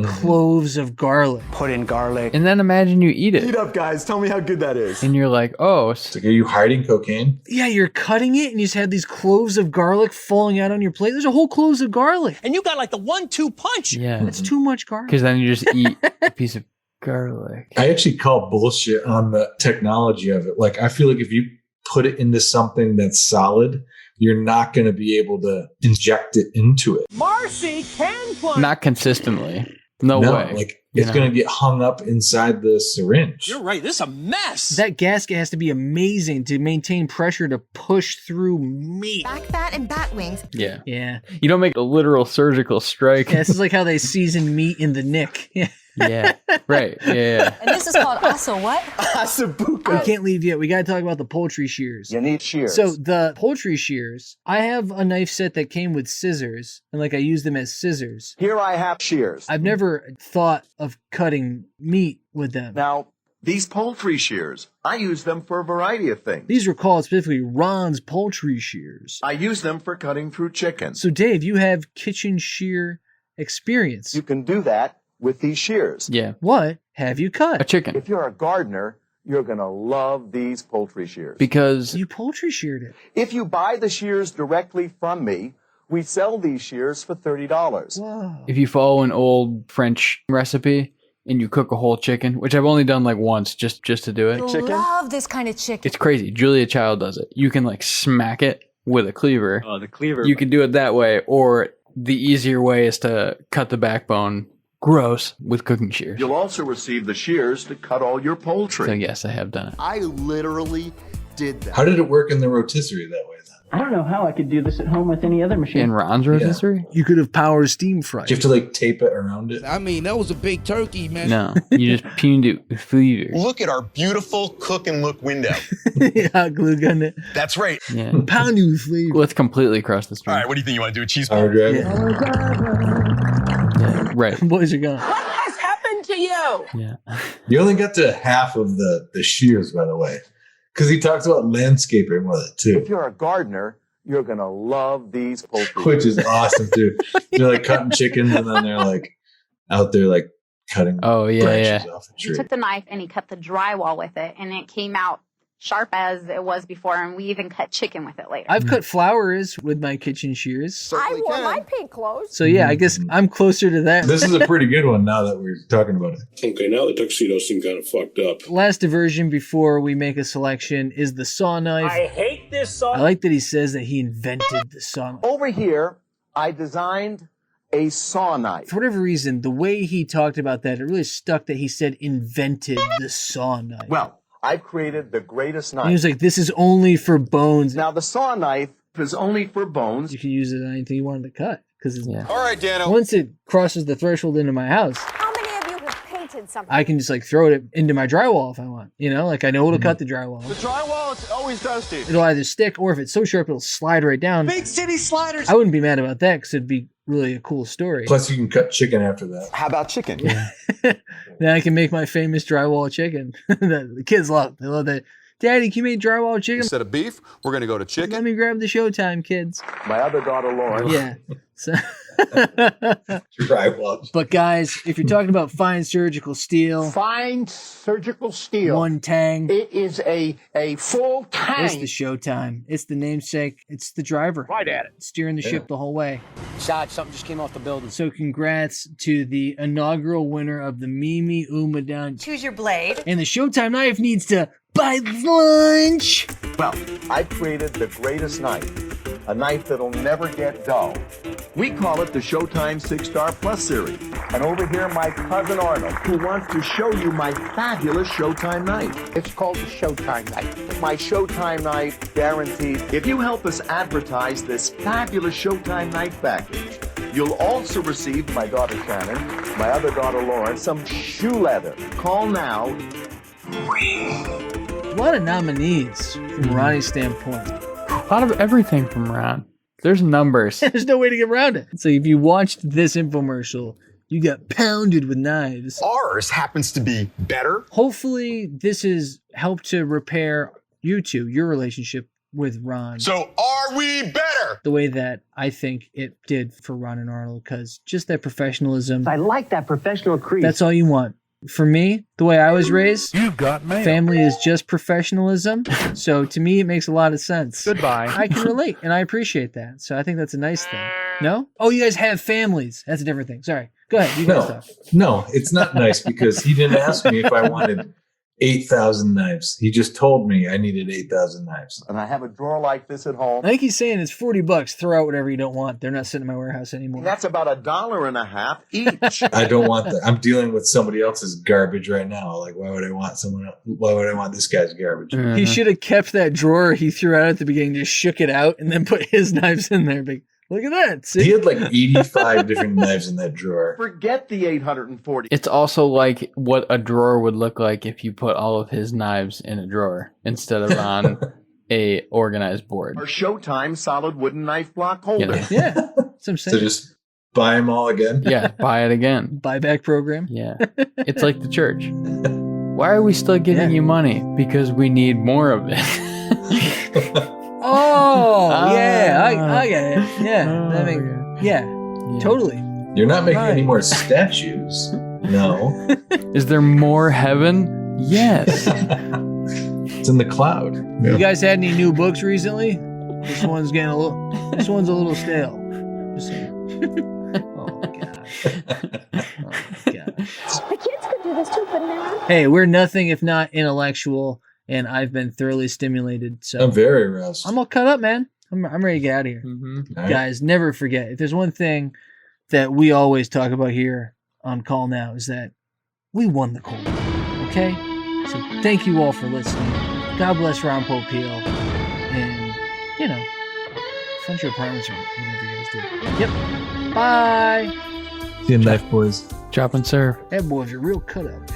cloves of garlic. Put in garlic. And then imagine you eat it. Eat up, guys. Tell me how good that is. And you're like, oh. It's like, are you hiding cocaine? Yeah, you're cutting it and you just have these cloves of garlic falling out on your plate. There's a whole cloves of garlic. And you got like the 1-2 punch. Yeah. That's too much garlic. Because then you just eat a piece of garlic. I actually call bullshit on the technology of it. Like, I feel like if you put it into something that's solid, you're not going to be able to inject it into it. Marcy can plunge. Not consistently. No way. Like, it's going to get hung up inside the syringe. You're right. This is a mess. That gasket has to be amazing to maintain pressure to push through meat. Back fat and bat wings. Yeah. Yeah. You don't make a literal surgical strike. Yeah, this is like how they season meat in the nick. Yeah. Yeah. Right. Yeah. And this is called aso what? Asabuca. We can't leave yet. We got to talk about the poultry shears. You need shears. So the poultry shears, I have a knife set that came with scissors, and like I use them as scissors. Here I have shears. I've never thought of cutting meat with them. Now, these poultry shears, I use them for a variety of things. These are called specifically Ron's poultry shears. I use them for cutting through chicken. So Dave, you have kitchen shear experience. You can do that with these shears. Yeah. What have you cut? A chicken. If you're a gardener, you're going to love these poultry shears. Because you poultry sheared it. If you buy the shears directly from me, we sell these shears for $30. Wow. if you follow an old French recipe and you cook a whole chicken, which I've only done like once just to do it. Love this kind of chicken. It's crazy. Julia Child does it. You can like smack it with a cleaver. Oh, the cleaver. You can do it that way, or the easier way is to cut the backbone. Gross. With cooking shears. You'll also receive the shears to cut all your poultry. So yes, I have done it. I literally did that. How did it work in the rotisserie that way then? I don't know how I could do this at home with any other machine. In Ron's rotisserie? You could have power steam fried. Do you have to like tape it around it? I mean, that was a big turkey, man. No, you just puned it with flavor. Look at our beautiful cook and look window. Yeah, glue gun it. That's right. Yeah. Pound you with flavor. Let's completely cross the street. All right, what do you think? You want to do a cheese Power ball? drive? Yeah, right. Boys are gone. What has happened to you? Yeah. You only got to half of the shears, by the way, because he talks about landscaping with it too. If you're a gardener, you're going to love these poultry Which is awesome too. They're like cutting chickens and then they're like out there like cutting branches off a He tree. took the knife and he cut the drywall with it, and it came out sharp as it was before, and we even cut chicken with it later. I've cut flowers with my kitchen shears. I wore my pink clothes. So yeah, I guess I'm closer to that. This is a pretty good one now that we're talking about it. Okay, now the tuxedos seem kind of fucked up. Last diversion before we make a selection is the saw knife. I hate this saw. I like that he says that he invented the saw knife. Over here, I designed a saw knife. For whatever reason, the way he talked about that, it really stuck that he said invented the saw knife. Well, I've created the greatest knife. And he was like, this is only for bones. Now, the saw knife is only for bones. You can use it on anything you wanted to cut. Because All right, Dano. once it crosses the threshold into my house, How many of you have painted something? I can just like throw it into my drywall if I want. You know, like I know it'll cut the drywall. The drywall is always dusty. It'll either stick or if it's so sharp, it'll slide right down. Big city sliders. I wouldn't be mad about that because it'd be really a cool story. Plus, you can cut chicken after that. How about chicken? Then I can make my famous drywall chicken. The kids love. They love that. Daddy, can you make drywall chicken? Instead of beef, we're going to go to chicken. Let me grab the Showtime, kids. My other daughter, Lauren. Yeah. So Drywall. but guys, if you're talking about fine surgical steel, Fine surgical steel. one Tang, It is a full it's the tank. Showtime. It's the namesake. It's the driver. Right at it. Steering the ship the whole way. Shot, something just came off the building. So congrats to the inaugural winner of the Mimi Umadan. Choose your blade. And the Showtime knife needs to buy lunch. Well, I've created the greatest knife, a knife that'll never get dull. We call it the Showtime 6-Star Plus Series. And over here, my cousin Arnold, who wants to show you my fabulous Showtime knife. It's called the Showtime knife. My Showtime knife guaranteed. If you help us advertise this fabulous Showtime knife package, you'll also receive my daughter Shannon, my other daughter Lauren, some shoe leather. Call now. A lot of nominees from Ronnie's standpoint. A lot of everything from Ron. There's numbers. There's no way to get around it. So if you watched this infomercial, you got pounded with knives. Ours happens to be better. Hopefully this has helped to repair you two, your relationship with Ron. So are we better? The way that I think it did for Ron and Arnold, because just that professionalism, I like that professional crease. that's all you want. For me, the way I was raised, You've got mail. family is just professionalism. So to me, it makes a lot of sense. Goodbye. I can relate, and I appreciate that. So I think that's a nice thing. No? Oh, you guys have families. That's a different thing. Sorry. Go ahead. You guys talk. No, it's not nice because he didn't ask me if I wanted 8,000 knives. He just told me I needed 8,000 knives. And I have a drawer like this at home. I think he's saying it's $40. Throw out whatever you don't want. They're not sitting in my warehouse anymore. And that's about $1.50 each. I don't want that. I'm dealing with somebody else's garbage right now. Like, why would I want someone else? Why would I want this guy's garbage? He should have kept that drawer he threw out at the beginning, just shook it out, and then put his knives in there. Big. Look at that. See? He had like 85 different knives in that drawer. Forget the 840. It's also like what a drawer would look like if you put all of his knives in a drawer instead of on a organized board. Our Showtime solid wooden knife block holder. Yeah. That's what I'm saying. So just buy them all again? Yeah, buy it again. Buyback program. Yeah. It's like the church. Why are we still giving you money? Because we need more of it. Oh, yeah. I get it. Yeah. That makes, yeah. Totally. You're not making any more statues. No. Is there more heaven? Yes. It's in the cloud. You guys had any new books recently? This one's getting a little. This one's a little stale. Just saying. Oh god. Oh god. The kids could do this too, couldn't they? Hey, we're nothing if not intellectual, and I've been thoroughly stimulated. So I'm very aroused. I'm all cut up, man. I'm ready to get out of here. Mm-hmm. Guys, never forget, if there's one thing that we always talk about here on Call Now is that we won the cold war, okay? So thank you all for listening. God bless Ron Popeil. And, you know, fund your apartments or whatever you guys do. Yep. Bye. See you, knife boys. Chop and serve. That boy's a real cut up.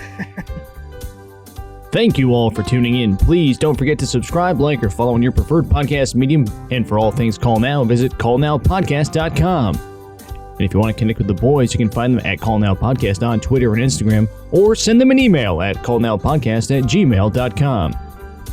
Thank you all for tuning in. Please don't forget to subscribe, like, or follow on your preferred podcast medium. And for all things Call Now, visit callnowpodcast.com. And if you want to connect with the boys, you can find them at Call Now Podcast on Twitter and Instagram, or send them an email at callnowpodcast@gmail.com.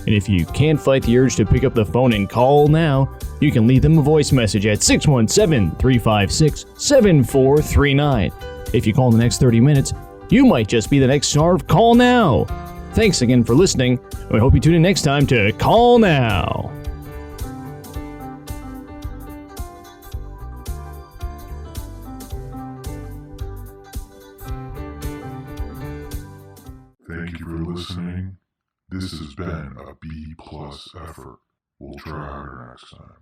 And if you can't fight the urge to pick up the phone and call now, you can leave them a voice message at 617-356-7439. If you call in the next 30 minutes, you might just be the next star of Call Now. Thanks again for listening, and we hope you tune in next time to Call Now. Thank you for listening. This has been a B+ effort. We'll try harder next time.